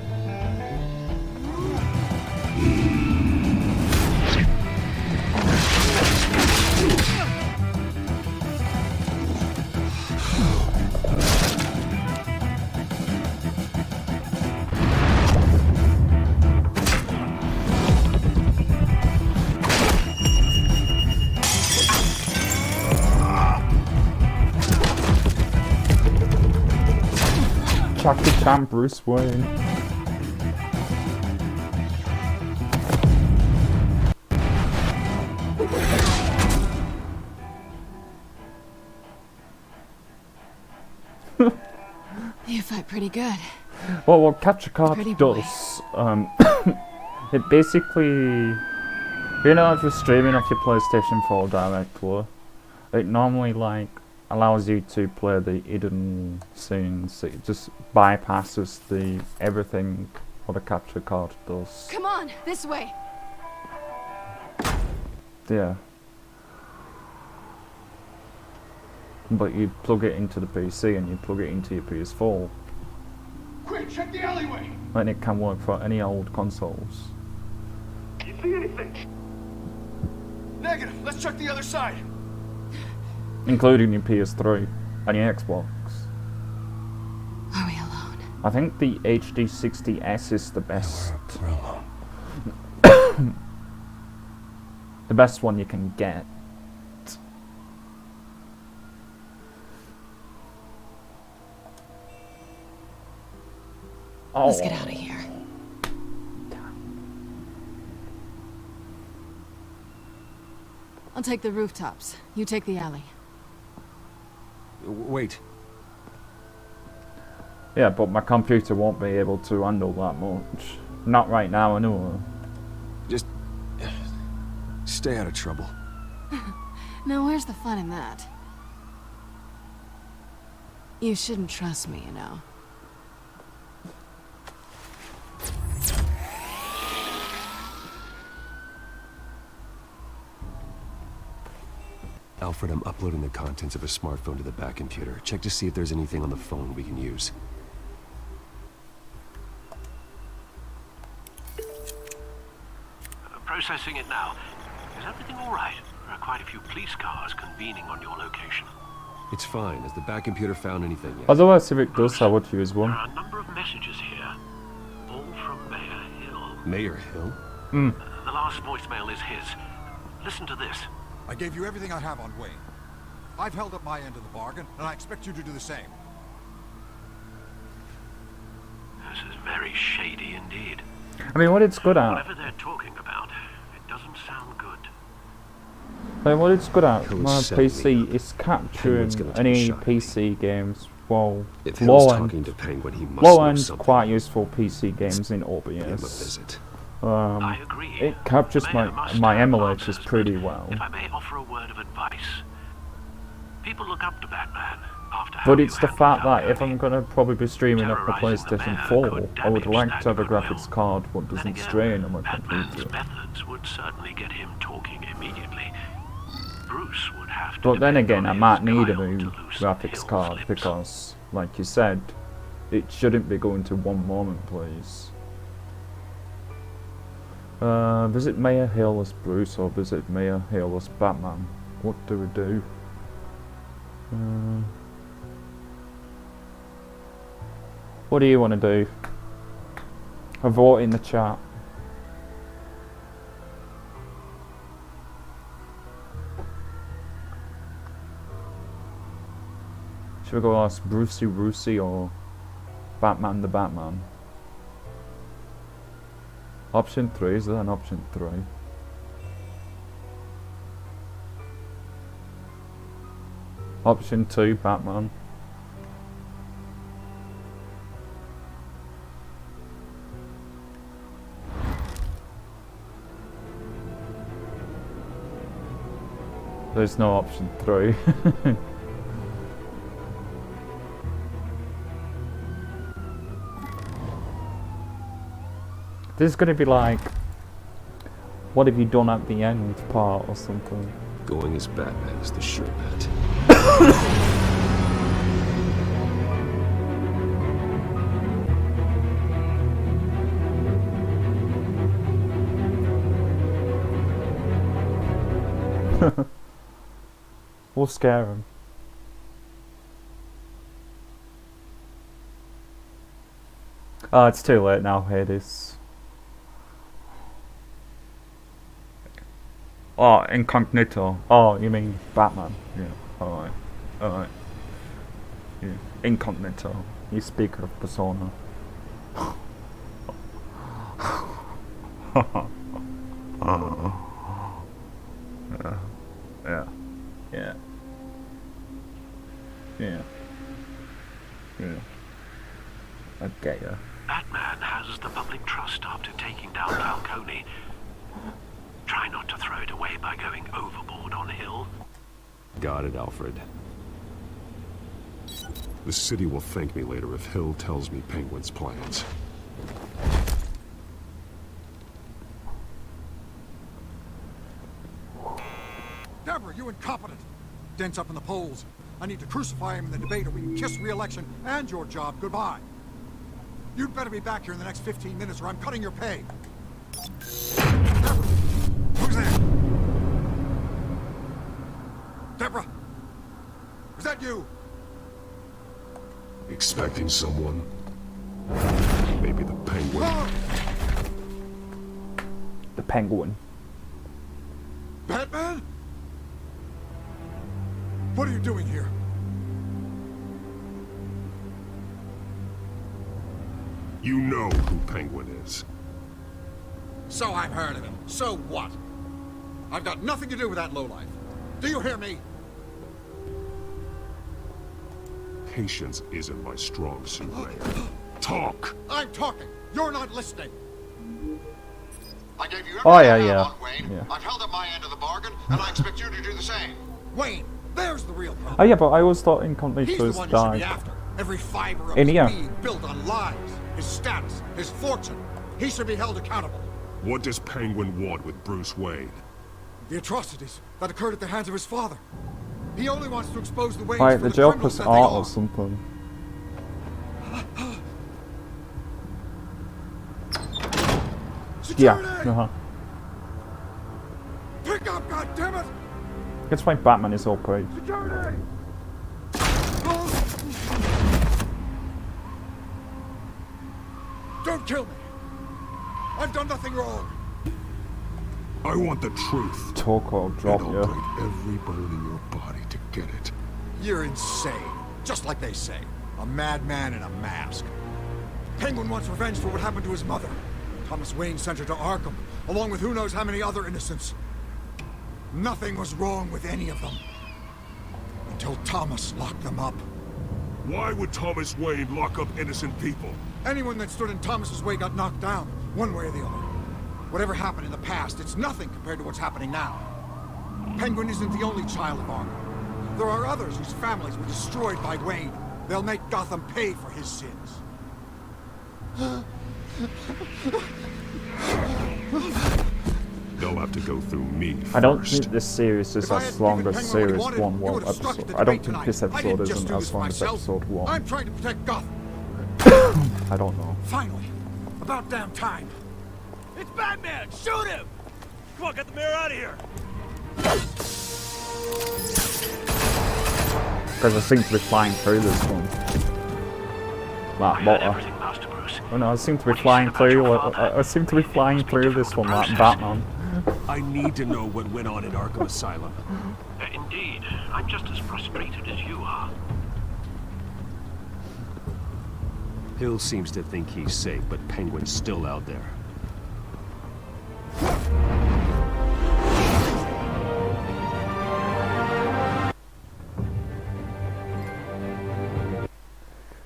Chucky Chan Bruce Wayne. You fight pretty good. Well, what Capture Card Pretty boy. does, it basically, you know, if you're streaming off your PlayStation 4 directly, it normally like allows you to play the hidden scenes. It just bypasses the everything what a capture card does. Come on, this way. Yeah. But you plug it into the PC and you plug it into your PS4, Quick, check the alleyway. and it can work for any old consoles. You see anything? Negative. Let's check the other side. Including your PS3 and your Xbox. Are we alone? I think the HD60S is the best. We're alone. The best one you can get. Let's get out of here. I'll take the rooftops. You take the alley. Wait. Yeah, but my computer won't be able to handle that much. Not right now, anyway. Just stay out of trouble. Now, where's the fun in that? You shouldn't trust me, you know. Alfred, I'm uploading the contents of a smartphone to the back computer. Check to see if there's anything on the phone we can use. Processing it now. Is everything all right? There are quite a few police cars convening on your location. It's fine. Has the back computer found anything yet? Otherwise, if it does, I would use one. There are a number of messages here, all from Mayor Hill. Mayor Hill? The last voicemail is his. Listen to this. I gave you everything I have on Wayne. I've held up my end of the bargain, and I expect you to do the same. This is very shady indeed. I mean, what it's good at. Whatever they're talking about, it doesn't sound good. Like, what it's good at, Hill's my sent me. PC is capturing Penguin's gonna take a any shot at me. PC games. Well, If Hill's low talking end, to Penguin, he must low know end, something. quite useful PC games in Give him a OBS. visit. I agree. It captures The mayor must my have emulators answers, pretty but well. If I may offer a word of advice, people look up to Batman after But how it's you the handled fact that if Falcone. I'm gonna probably be streaming up the Terrorizing the PlayStation mayor 4, could I would damage like that to have a goodwill. graphics card what Then doesn't again, strain on my Batman's computer. methods would certainly get him talking immediately. Bruce would have to But then depend again, on I his might need a guile new to loosen graphics Hill's card lips. because, like you said, it shouldn't be going to one moment, please. Visit Mayor Hill as Bruce or visit Mayor Hill as Batman. What do we do? What do you want to do? A vote in the chat. Should we go ask Brucey or Batman the Batman? Option 3, is there an option 3? Option 2, Batman. There's no option 3. This is gonna be like, what have you done at the end part or something? Going as Batman is the sure bet. We'll scare him. Oh, it's too late now, Hades. Oh, incognito. Oh, you mean Batman? Yeah. Alright. Alright. Yeah. Incognito. You speaker of Persona. Yeah. Yeah. Yeah. Yeah. Okay, yeah. Batman has the public trust after taking down Falcone. Try not to throw it away by going overboard on Hill. Got it, Alfred. The city will thank me later if Hill tells me Penguin's plans. Deborah, you incompetent! Dent's up in the polls. I need to crucify him in the debate or we can kiss re-election and your job goodbye. You'd better be back here in the next 15 minutes or I'm cutting your pay. Deborah! Who's there? Deborah! Is that you? Expecting someone? Maybe the Penguin. The Penguin. Batman? What are you doing here? You know who Penguin is. So I've heard of him. So what? I've got nothing to do with that lowlife. Do you hear me? Patience isn't my strong suit, Mayor. Talk! I'm talking. You're not listening. I gave you Oh, yeah, everything I yeah. have on Wayne. Yeah. I've held up my end of the bargain, and I expect you to do the same. Wayne, there's the real problem. Oh yeah, but I always thought He's Incognito the was one you should be died. after. Every fiber of In his here. being built on lies, his status, his fortune. He should be held accountable. What does Penguin want with Bruce Wayne? The atrocities that occurred at the hands of his father. He only wants to expose the Waynes Like for the the criminals Joker's that they art are. or something. Yeah. Security! Pick up, goddammit! That's why Batman is OP. Security! Don't kill me! I've done nothing wrong! I want the truth. Talk or drop and you. I'll break every bone in your body to get it. You're insane. Just like they say. A madman in a mask. Penguin wants revenge for what happened to his mother. Thomas Wayne sent her to Arkham, along with who knows how many other innocents. Nothing was wrong with any of them. Until Thomas locked them up. Why would Thomas Wayne lock up innocent people? Anyone that stood in Thomas's way got knocked down, one way or the other. Whatever happened in the past, it's nothing compared to what's happening now. Penguin isn't the only child of Arkham. There are others whose families were destroyed by Wayne. They'll make Gotham pay for his sins. They'll have to go through me I don't first. think this series is as long as Series 1 was episode. I don't think this episode isn't as long as episode 1. I'm trying to protect Gotham. I don't know. Finally, about damn time. It's Batman! Shoot him! Come on, get the mayor out of here! Because I seem to be flying through this one. Like water. Oh no, I seem to be flying through. I seem to be flying through this one like Batman. I need to know what went on at Arkham Asylum. Indeed. I'm just as frustrated as you are. Hill seems to think he's safe, but Penguin's still out there.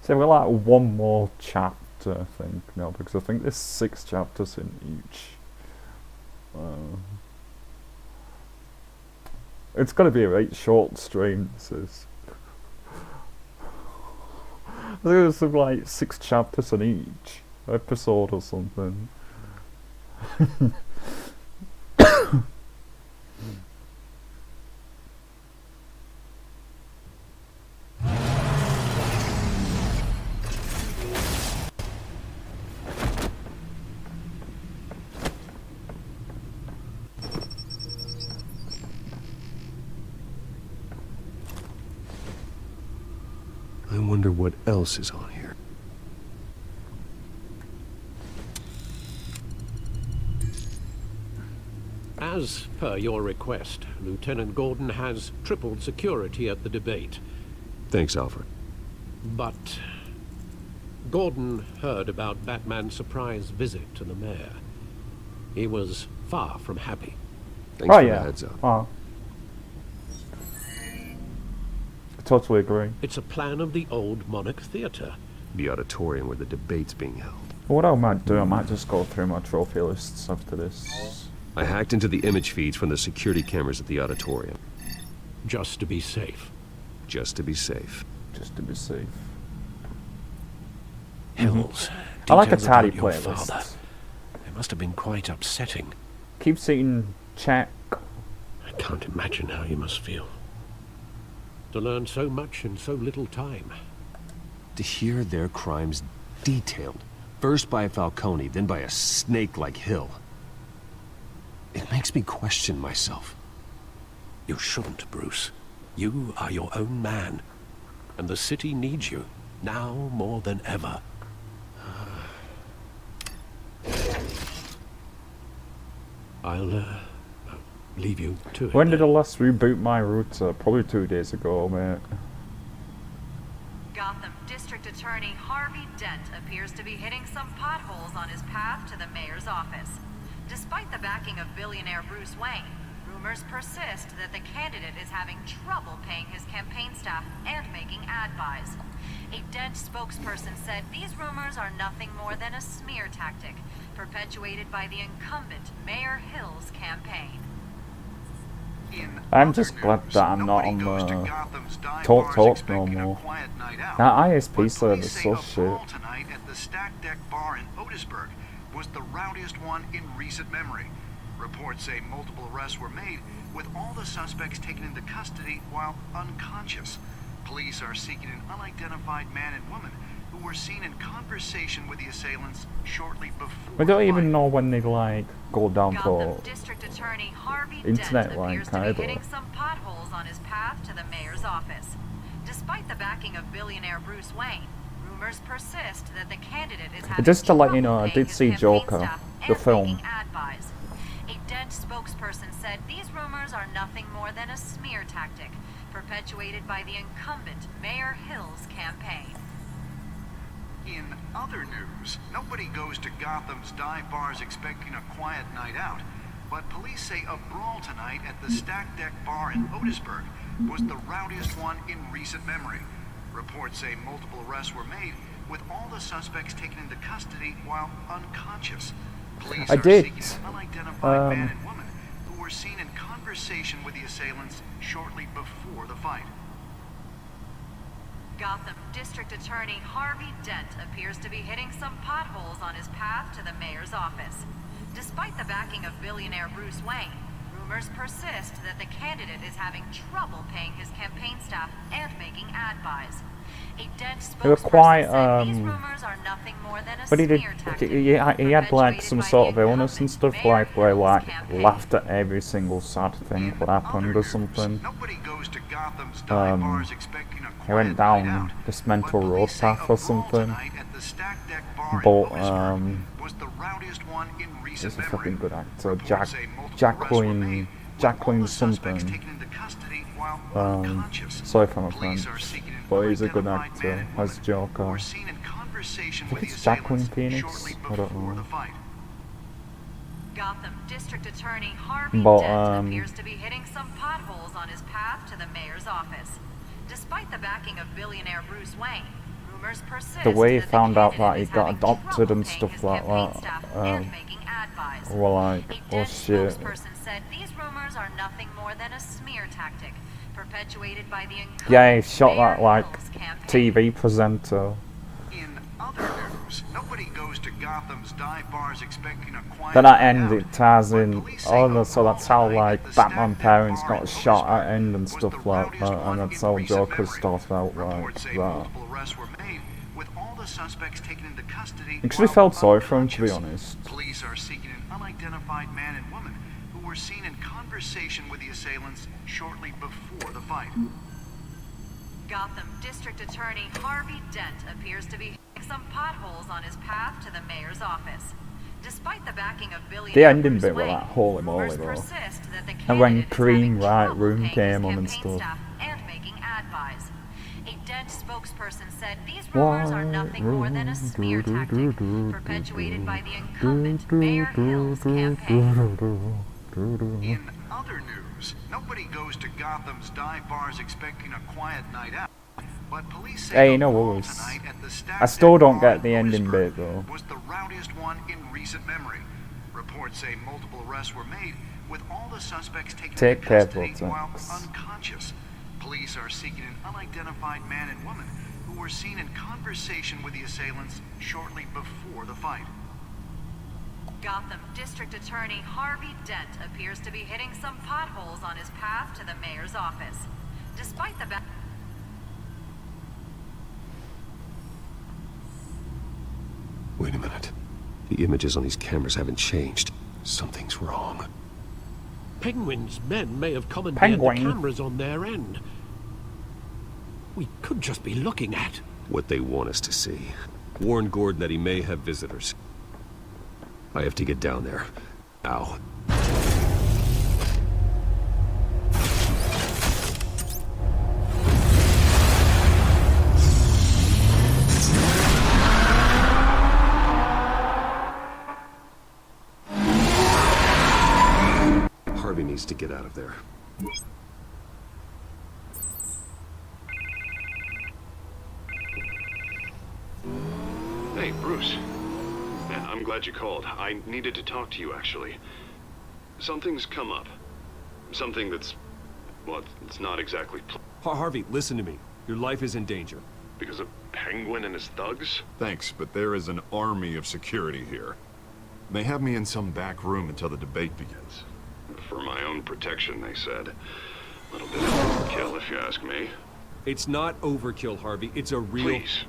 So we're like one more chapter, I think, no, because I think there's 6 chapters in each. It's got to be a right short stream, this is. There's like 6 chapters in each episode or something. I wonder what else is on here. As per your request, Lieutenant Gordon has tripled security at the debate. Thanks, Alfred. But Gordon heard about Batman's surprise visit to the mayor. He was far from happy. Thanks for the heads up. Oh. I totally agree. It's a plan of the old Monarch Theatre. The auditorium where the debate's being held. What I might do, I might just go through my trophy lists after this. I hacked into the image feeds from the security cameras at the auditorium. Just to be safe. Just to be safe. Just to be safe. Hills. I like a Details tidy about your playlist. father. It must have been quite upsetting. Keep seeing check. I can't imagine how you must feel. To learn so much in so little time. To hear their crimes detailed, first by Falcone, then by a snake like Hill. It makes me question myself. You shouldn't, Bruce. You are your own man. And the city needs you, now more than ever. I'll leave you to it. When did I last reboot my router? Probably 2 days ago, mate. Gotham District Attorney Harvey Dent appears to be hitting some potholes on his path to the mayor's office. Despite the backing of billionaire Bruce Wayne, rumors persist that the candidate is having trouble paying his campaign staff and making ad buys. A Dent spokesperson said these rumors are nothing more than a smear tactic, perpetuated by the incumbent Mayor Hill's campaign. I'm just glad that I'm not on the Talk no more. That ISP service is so shit. Tonight at the Stack Deck Bar in Otisburg was the rowdiest one in recent memory. Reports say multiple arrests were made, with all the suspects taken into custody while unconscious. Police are seeking an unidentified man and woman who were seen in conversation with the assailants shortly before. We don't even know when they like go down Gotham for District Attorney Harvey internet Dent line appears to be either. hitting some potholes on his path to the mayor's office. Despite the backing of billionaire Bruce Wayne, rumors persist that the candidate is having Just to let you know, trouble I paying did his see campaign Joker, staff the and film. making ad buys. A Dent spokesperson said these rumors are nothing more than a smear tactic, perpetuated by the incumbent Mayor Hill's campaign. In other news, nobody goes to Gotham's dive bars expecting a quiet night out, but police say a brawl tonight at the Stack Deck Bar in Otisburg was the rowdiest one in recent memory. Reports say multiple arrests were made, with all the suspects taken into custody while unconscious. Police I are did. seeking an unidentified man and woman who were seen in conversation with the assailants shortly before the fight. Gotham District Attorney Harvey Dent appears to be hitting some potholes on his path to the mayor's office. Despite the backing of billionaire Bruce Wayne, rumors persist that the candidate is having trouble paying his campaign staff and making ad buys. A Dent They were spokesperson quite, said these rumors are nothing more than a but he did. smear tactic. He had like some sort of illness and stuff, like where like laughed at every single sad thing that happened or something. Nobody goes to Gotham's dive bars expecting a He went down this mental road path or something. But was the rowdiest one in he's recent a fucking memory. good actor, Jacqueline something. Sorry for my French, but he's a good actor as Joker. I think it's Jacqueline Phoenix. I don't know. Gotham District Attorney Harvey But Dent appears to be hitting some potholes on his path to the mayor's office. Despite the backing of billionaire Bruce Wayne, rumors persist the way he that found out candidate that he is got having adopted trouble and paying stuff his like campaign that, staff and making ad buys. were like, A oh Dent shit. spokesperson said these rumors are nothing more than a smear tactic, perpetuated by the incumbent Yeah, he shot Mayor that like Hill's campaign. TV presenter. In other news, nobody goes to Gotham's dive bars expecting a quiet Then at night end out. it ties in, oh no, so that's how like Batman parents got shot at end and stuff like that, and that's how Joker started out like that. Multiple arrests were made, with all the suspects taken into custody. Actually while felt sorry for him, to be unconscious. honest. Police are seeking an unidentified man and woman who were seen in conversation with the assailants shortly before the fight. Gotham District Attorney Harvey Dent appears to be hitting some potholes on his path to the mayor's office. Despite the backing of billionaire The ending Bruce bit was Wayne, like, holy moly rumors though. persist that the And when candidate is Cream having Right trouble Room paying his came on and campaign stuff. staff and making ad buys. A Dent spokesperson said these rumors are nothing more than a smear tactic, perpetuated by the incumbent Mayor Hill's campaign. In other news, nobody goes to Gotham's dive bars expecting a quiet night out. But police say Hey, the no brawl worries. tonight at the I Stack still Deck don't Bar get the in ending Otisburg bit though. was the rowdiest one in recent memory. Reports say multiple arrests were made, with all the suspects taken Take into care, custody while Vortex. unconscious. Police are seeking an unidentified man and woman who were seen in conversation with the assailants shortly before the fight. Gotham District Attorney Harvey Dent appears to be hitting some potholes on his path to the mayor's office. Despite the Wait a minute. The images on these cameras haven't changed. Something's wrong. Penguin's men may have commandeered the Penguin. cameras on their end. We could just be looking at... What they want us to see. Warn Gordon that he may have visitors. I have to get down there. Ow. Harvey needs to get out of there. Hey, Bruce. Man, I'm glad you called. I needed to talk to you, actually. Something's come up. Something that's... well, it's not exactly... Harvey, listen to me. Your life is in danger. because of Penguin and his thugs? Thanks, but there is an army of security here. They have me in some back room until the debate begins. For my own protection, they said. A little bit of overkill, if you ask me. It's not overkill, Harvey. It's a real... Please.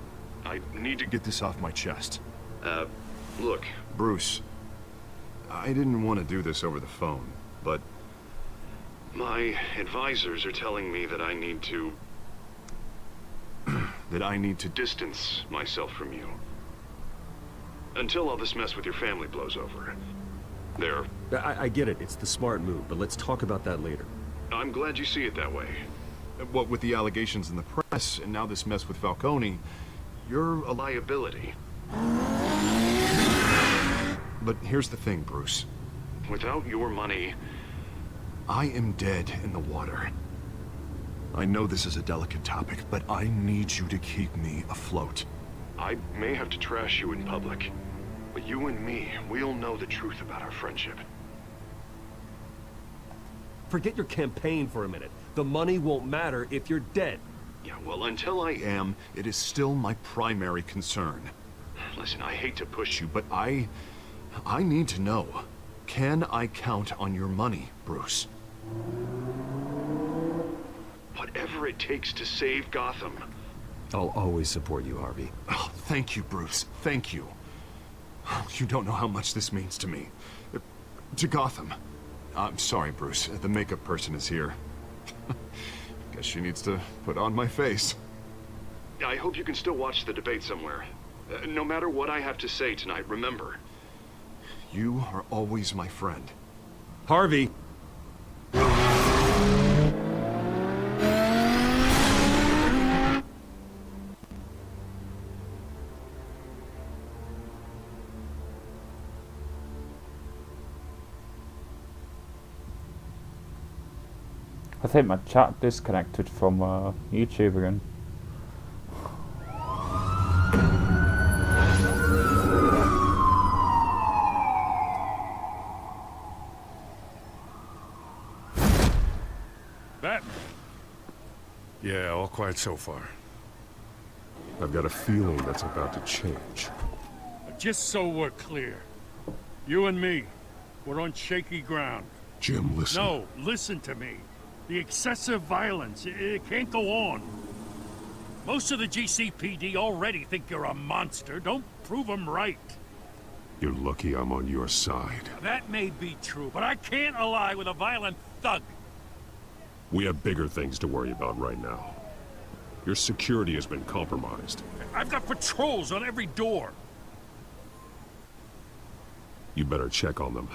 I need to get this off my chest. Look. Bruce, I didn't want to do this over the phone, but... My advisors are telling me that I need to... distance myself from you. Until all this mess with your family blows over. I get it. It's the smart move, but let's talk about that later. I'm glad you see it that way. What with the allegations in the press, and now this mess with Falcone, you're a liability. But here's the thing, Bruce. Without your money... I am dead in the water. I know this is a delicate topic, but I need you to keep me afloat. I may have to trash you in public. But you and me, we'll know the truth about our friendship. Forget your campaign for a minute. The money won't matter if you're dead. Yeah, well, until I am, it is still my primary concern. Listen, I hate to push you, But I need to know. Can I count on your money, Bruce? whatever it takes to save Gotham. I'll always support you, Harvey. Oh, thank you, Bruce. Thank you. You don't know how much this means to me. To Gotham. I'm sorry, Bruce. The makeup person is here. Guess she needs to put on my face. I hope you can still watch the debate somewhere. No matter what I have to say tonight, remember. You are always my friend. Harvey! I think my chat disconnected from YouTube again. Batman? Yeah, all quiet so far. I've got a feeling that's about to change. Just so we're clear, you and me, we're on shaky ground. Jim, listen. No, listen to me. The excessive violence, it can't go on. Most of the GCPD already think you're a monster. Don't prove them right. You're lucky I'm on your side. That may be true, but I can't ally with a violent thug. We have bigger things to worry about right now. Your security has been compromised. I've got patrols on every door. You better check on them.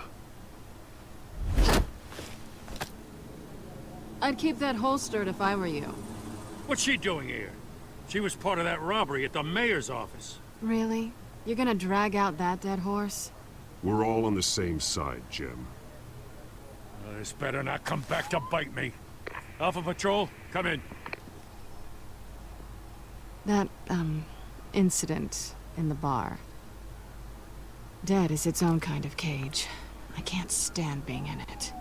I'd keep that holstered if I were you. What's she doing here? She was part of that robbery at the mayor's office. Really? You're gonna drag out that dead horse? We're all on the same side, Jim. This better not come back to bite me. Alpha Patrol, come in. That, incident in the bar. Dead is its own kind of cage. I can't stand being in it.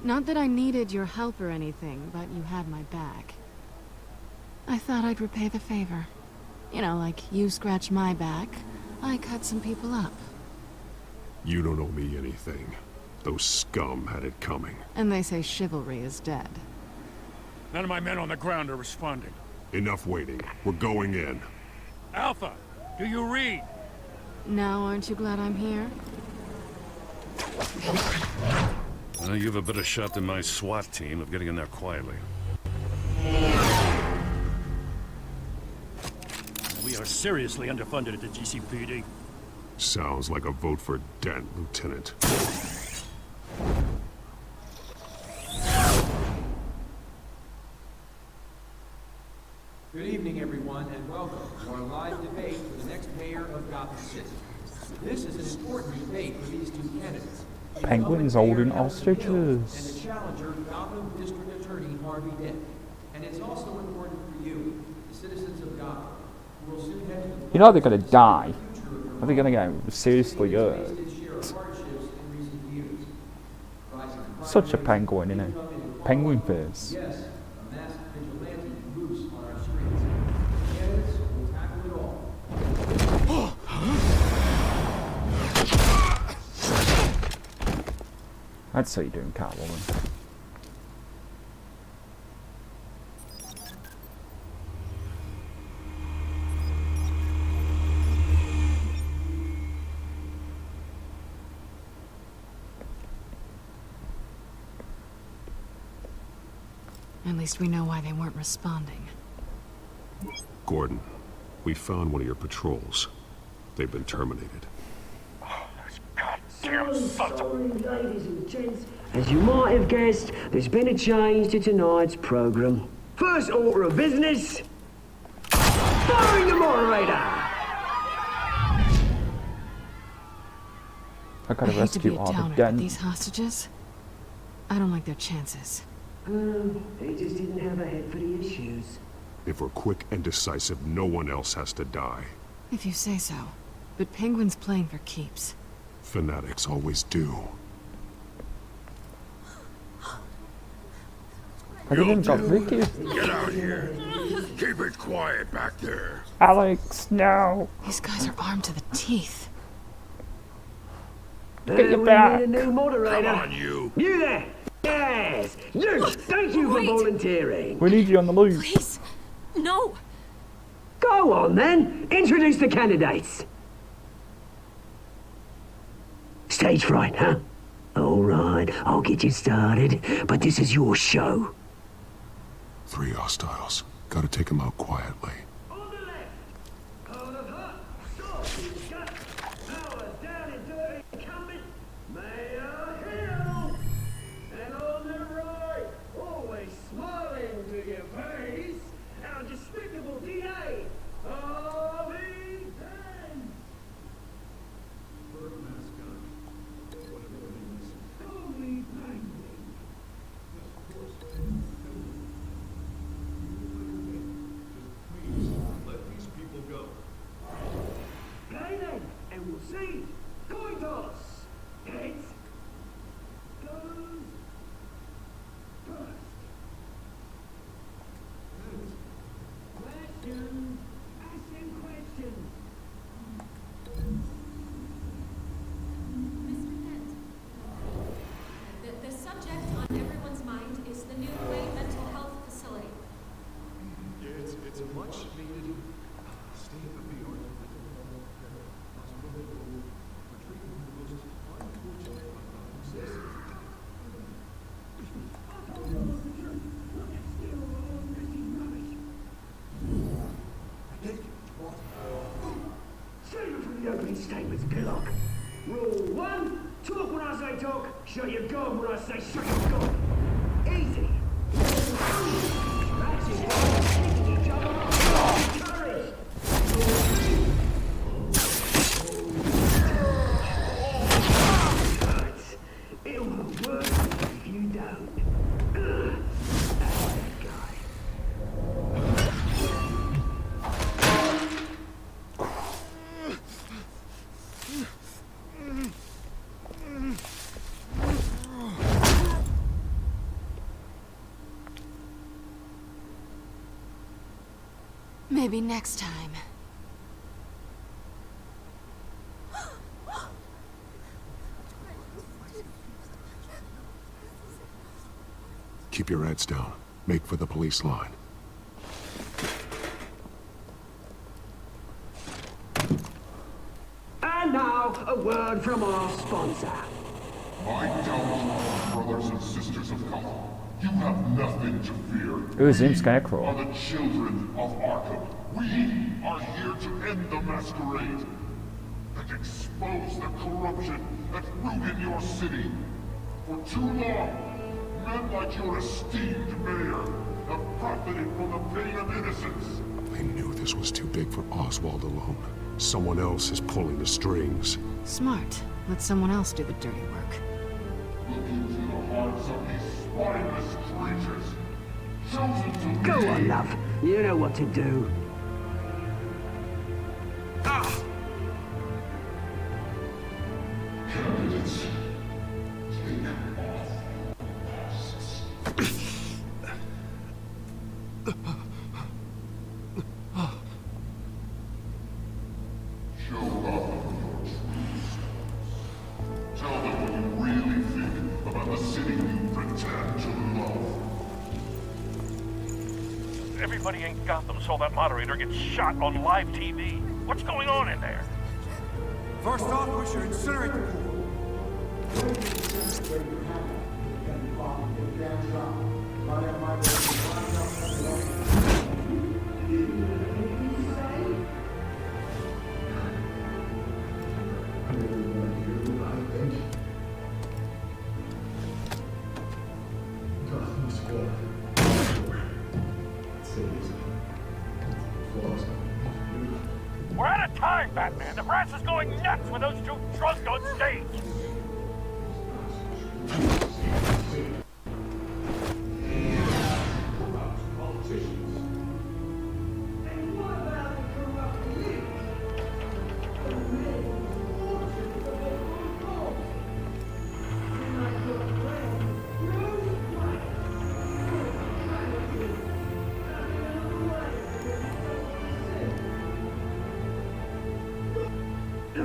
Not that I needed your help or anything, but you had my back. I thought I'd repay the favor. You know, like you scratch my back, I cut some people up. You don't owe me anything. Those scum had it coming. And they say chivalry is dead. None of my men on the ground are responding. Enough waiting. We're going in. Alpha, do you read? Now aren't you glad I'm here? Well, you have a better shot than my SWAT team of getting in there quietly. We are seriously underfunded at the GCPD. Sounds like a vote for Dent, Lieutenant. Good evening, everyone, and welcome to our live debate for the next mayor of Gotham City. This is an important debate for these two candidates. Penguins holding hostages. And the challenger, Gotham District Attorney Harvey Dent. And it's also important for you, the citizens of Gotham, who will soon head to the... You know they're gonna die. Are they gonna get seriously hurt? Such a penguin, innit? Penguin face. Yes, a masked vigilante loose on our streets. The candidates will tackle it all. I'd say you're doing Catwoman. At least we know why they weren't responding. Gordon, we found one of your patrols. They've been terminated. Sorry, ladies and gents. As you might have guessed, there's been a change to tonight's program. First order of business, firing the moderator. I gotta hate to be rescue a Harvey downer, but Dent. these hostages, I don't like their chances. They just didn't have a head for the issues. If we're quick and decisive, no one else has to die. If you say so. but Penguin's playing for keeps. Fanatics always do. I didn't got Vicky. Get out here. Keep it quiet back there. Alex, no. These guys are armed to the teeth. Get your We back. need a new moderator. Come on, you. You there! Yes! You! Thank you for volunteering. We need you on the loop. Please. No. Go on then. Introduce the candidates. Stage fright, huh? All right, I'll get you started, but this is your show. 3 hostiles. Gotta take them out quietly. The subject on everyone's mind is the new Wayne mental health facility. It's a much needed state of the art hospital for treatment of the most unfortunate cases. Save it for the opening statements, Pillock. Rule 1, talk when I say talk, show your gob when I say show your gob. Easy. Scratching down, kicking each other off. Courage. But it won't work if you don't. That's that guy. Maybe next time. Keep your heads down. Make for the police line. And now, a word from our sponsor. My Telltale brothers and sisters of Gotham, you have nothing to fear. It was him, Scarecrow. Are the children of Arkham. We are here to end the masquerade and expose the corruption that ruined your city. For too long, men like your esteemed mayor have profited from the pain of innocence. I knew this was too big for Oswald alone. Someone else is pulling the strings. Smart. Let someone else do the dirty work. Look into the hearts of these spineless creatures, chosen to Go lead. on, love. You know what to do. Candidates, take off masks. Show Gotham your true selves. Tell them what you really think about the city you pretend to love. Everybody in Gotham saw that moderator get shot on live TV. What's going on in there? First off, we should incinerate the pool. We're out of time, Batman. The brass is going nuts with those two drunk on stage.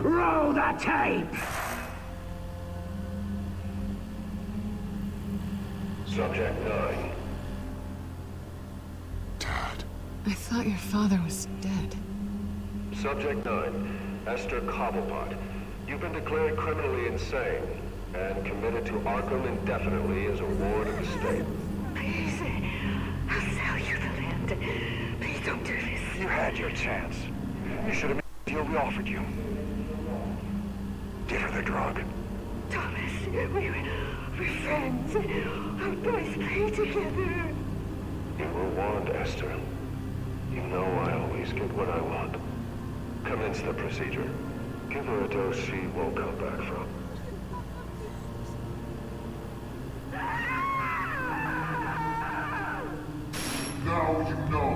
Roll the tape! Subject 9. I thought your father was dead. Subject 9, Esther Cobblepot. You've been declared criminally insane and committed to Arkham indefinitely as a ward of the state. Please, I'll sell you the land. Please don't do this. You had your chance. You should have made the deal we offered you. Give her the drug. Thomas, we're friends. Our boys play together. You were warned, Esther. You know I always get what I want. Commence the procedure. Give her a dose she won't come back from. Now you know.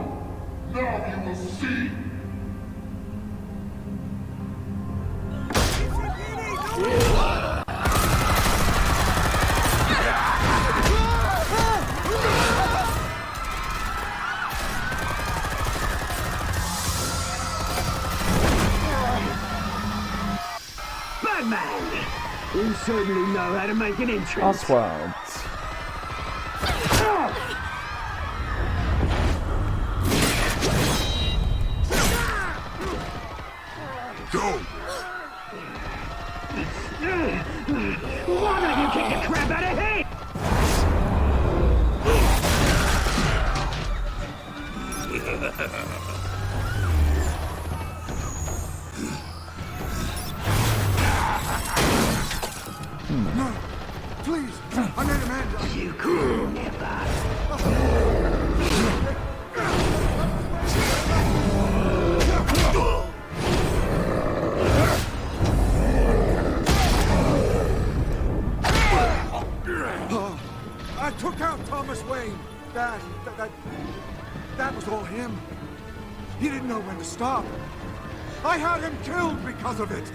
Now you will see. Batman! You certainly know how to make an entrance. Oswald. Go! Why don't you kick the crap out of him? No, please, I made Amanda. You could never. I took out Thomas Wayne. That was all him. He didn't know when to stop. I had him killed because of it.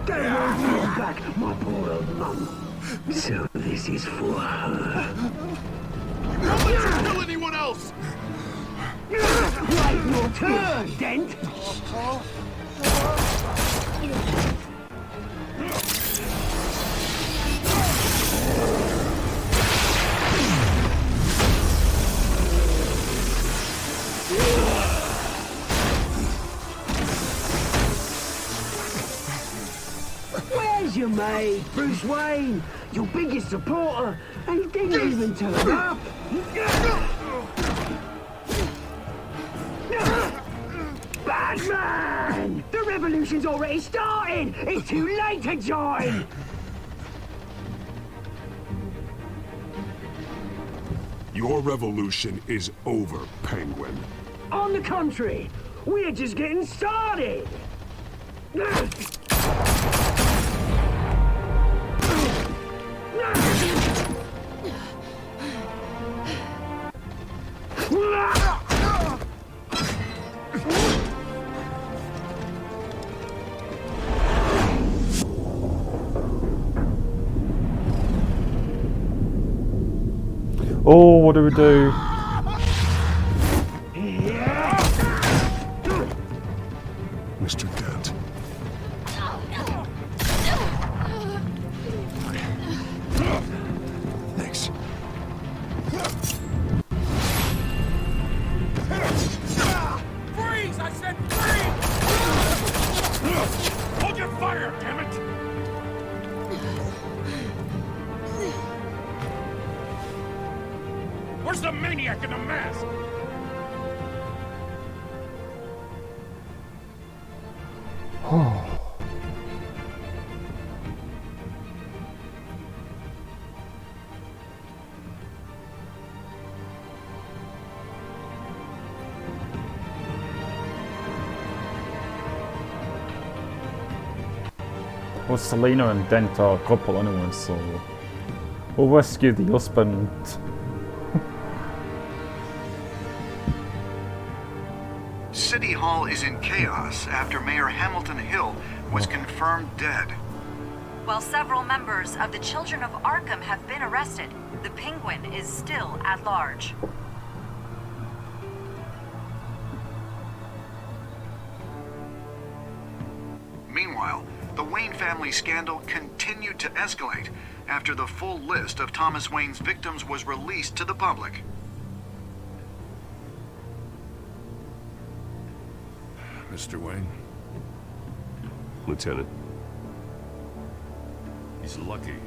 Get her back, my poor old mum. So this is for her. Don't let you kill anyone else! Wait your turn, Dent! Where's your mate, Bruce Wayne? Your biggest supporter, and he didn't even turn up. Batman! The revolution's already started! It's too late to join! Your revolution is over, Penguin. On the contrary, we're just getting started! Oh, what do we do? Mr. Dent. Thanks. Freeze! I said freeze! Hold your fire, damn it! Where's the maniac in the mask? Well, Selena and Dent are a couple anyway, so we'll rescue the husband. City Hall is in chaos after Mayor Hamilton Hill was confirmed dead. While several members of the Children of Arkham have been arrested, the Penguin is still at large. Meanwhile, the Wayne family scandal continued to escalate after the full list of Thomas Wayne's victims was released to the public. Mr. Wayne? Lieutenant. He's lucky, you know.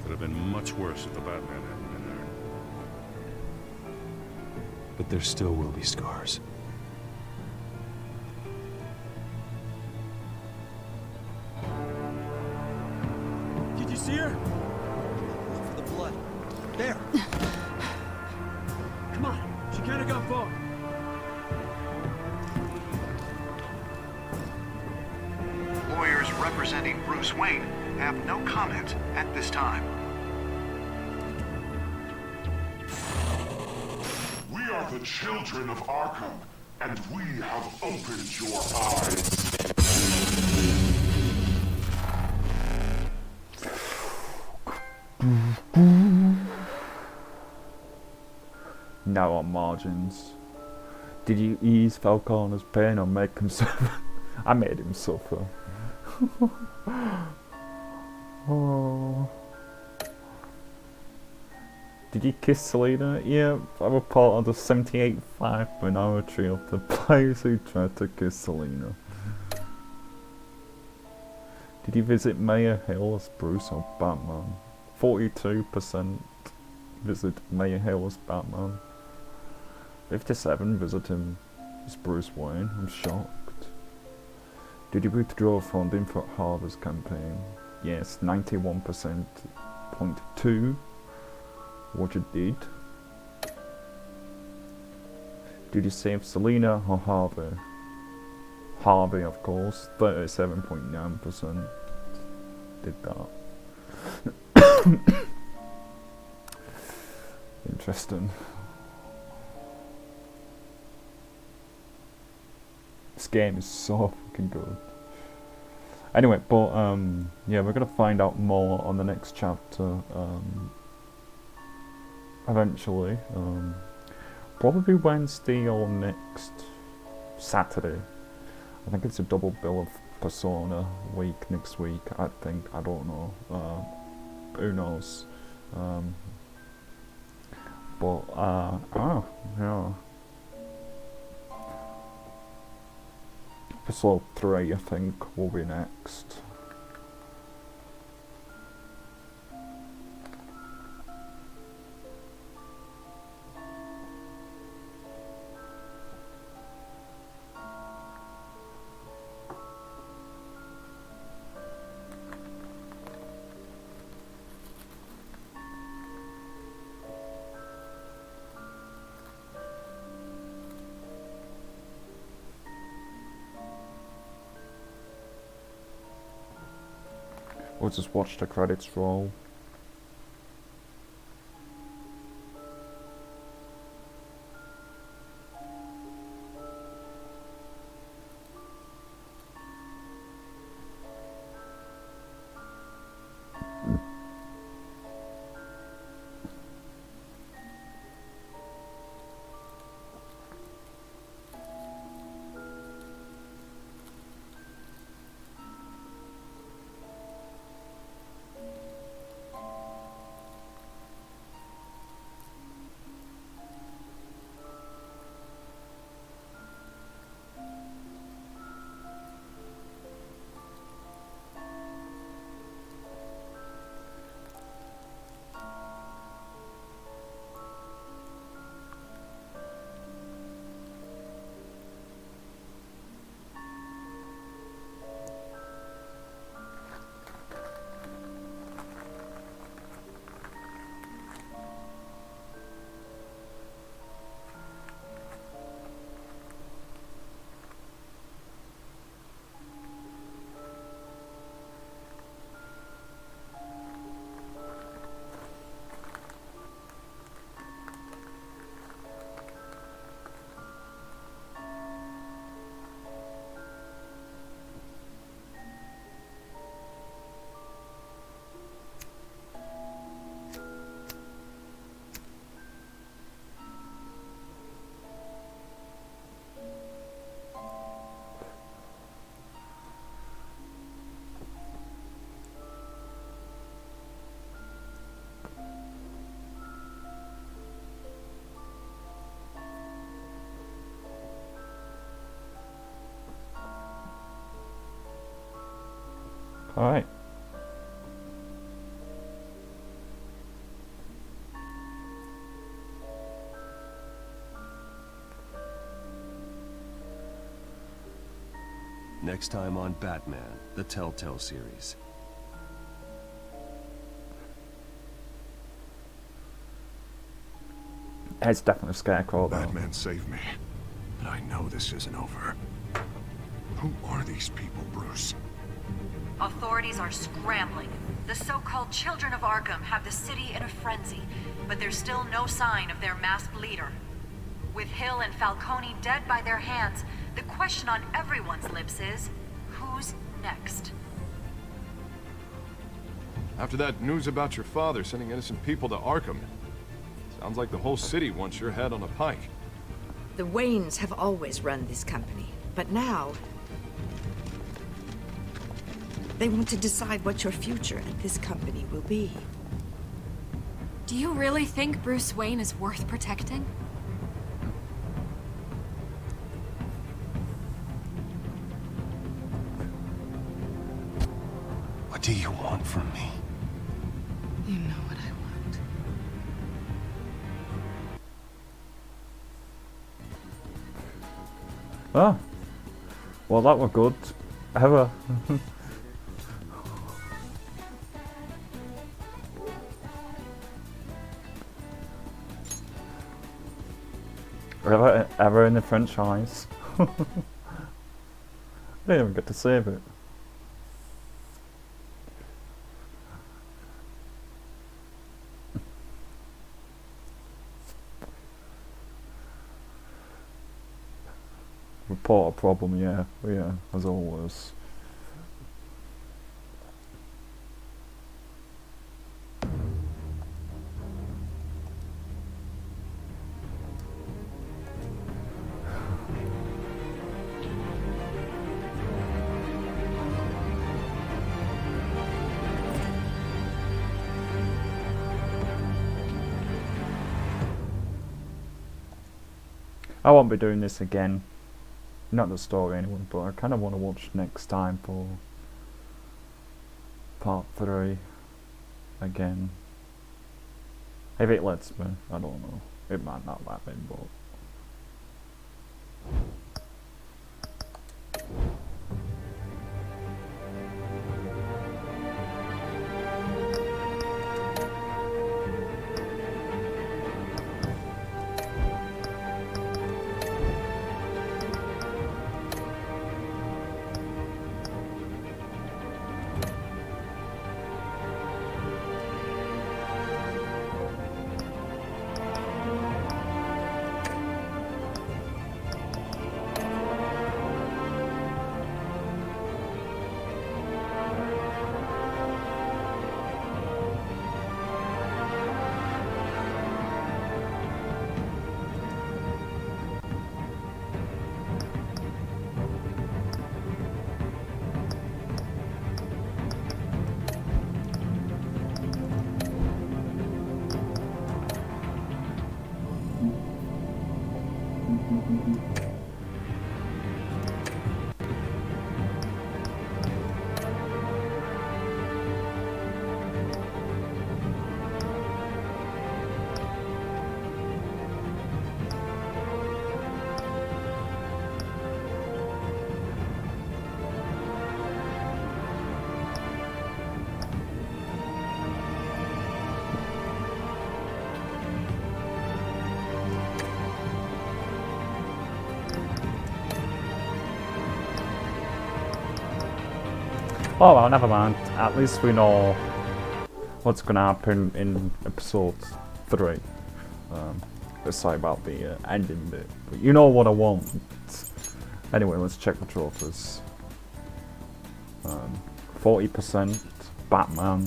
Could have been much worse if the Batman hadn't been there. But there still will be scars. Did you see her? Look for the blood. There. Come on. She can't have gone far. Lawyers representing Bruce Wayne have no comment at this time. We are the children of Arkham, and we have opened your eyes. Now on margins. Did you ease Falconer's pain or make him suffer? I made him suffer. Oh. Did you kiss Selena? Yeah, I was part of the 78.5 minority of the players who tried to kiss Selena. Did you visit Mayor Hill as Bruce or Batman? 42% visit Mayor Hill as Batman. 57 visit him as Bruce Wayne. I'm shocked. Did you withdraw funding for Harvard's campaign? Yes, 91.2. What you did? Did you save Selena or Harvey? Harvey, of course. 37.9% did that. Interesting. This game is so fucking good. Anyway, but yeah, we're gonna find out more on the next chapter. Eventually, probably Wednesday or next Saturday. I think it's a double bill of Persona week next week. I think, I don't know. Who knows? But yeah. Episode 3, I think, will be next. We'll just watch the credits roll. Alright. Next time on Batman, the Telltale Series. It's definitely a scarecrow though. Batman saved me, but I know this isn't over. Who are these people, Bruce? Authorities are scrambling. The so-called Children of Arkham have the city in a frenzy, but there's still no sign of their masked leader. With Hill and Falcone dead by their hands, the question on everyone's lips is, who's next? After that news about your father sending innocent people to Arkham, sounds like the whole city wants your head on a pike. The Waynes have always run this company, but now they want to decide what your future at this company will be. Do you really think Bruce Wayne is worth protecting? What do you want from me? You know what I want. Ah. Well, that were good. Ever. Ever in the franchise. I didn't even get to save it. Report a problem, yeah, as always. I won't be doing this again. Not the story anyway, but I kind of want to watch next time for part 3 again. If it lets me, I don't know. It might not let me, but... Oh well, never mind. At least we know what's gonna happen in episode 3. Let's say about the ending bit. But you know what I want. Anyway, let's check the trophies. 40% Batman.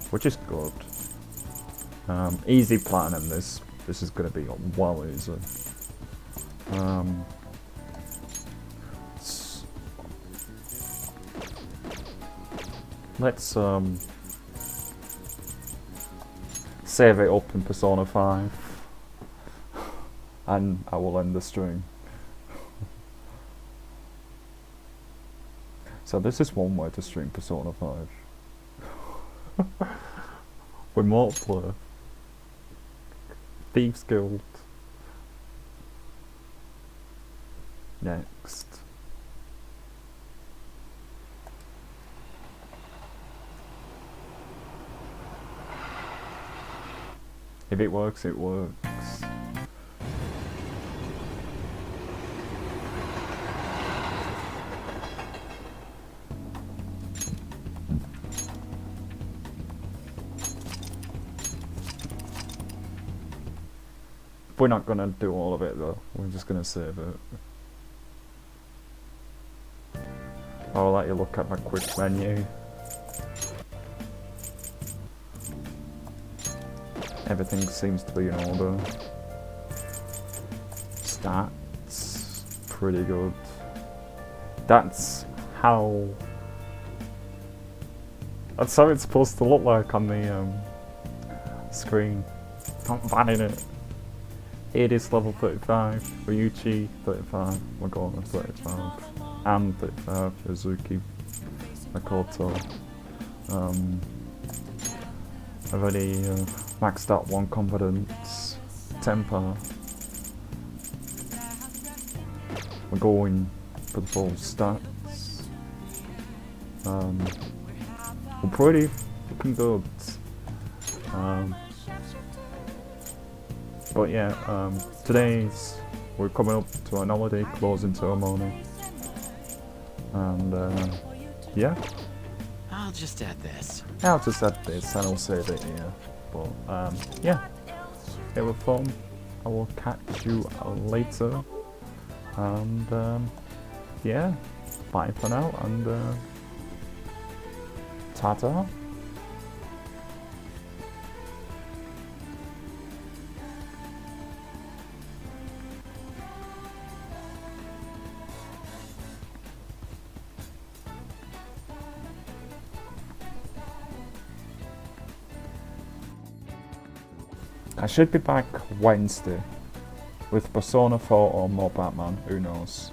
Which is good. Easy platinum this. This is gonna be well easy. Let's save it up in Persona 5 and I will end the stream. So this is one way to stream Persona 5. With multiplayer. Thieves Guild. Next. If it works, it works. We're not gonna do all of it though, we're just gonna save it. I'll let you look at my quick menu. Everything seems to be in order. Stats, pretty good. That's how it's supposed to look like on the screen. I'm banning it. Hades level 35, Ryuichi 35, Magona 35, and 35, Izuki, Makoto. I've already maxed out 1 confidence, temper. We're going for the full stats. We're pretty looking good. But yeah, we're coming up to an holiday closing ceremony. And yeah. I'll just add this. I'll just add this and I'll save it here. But yeah, it was fun. I will catch you later. And yeah, bye for now and ta-ta. I should be back Wednesday with Persona 4 or more Batman, who knows.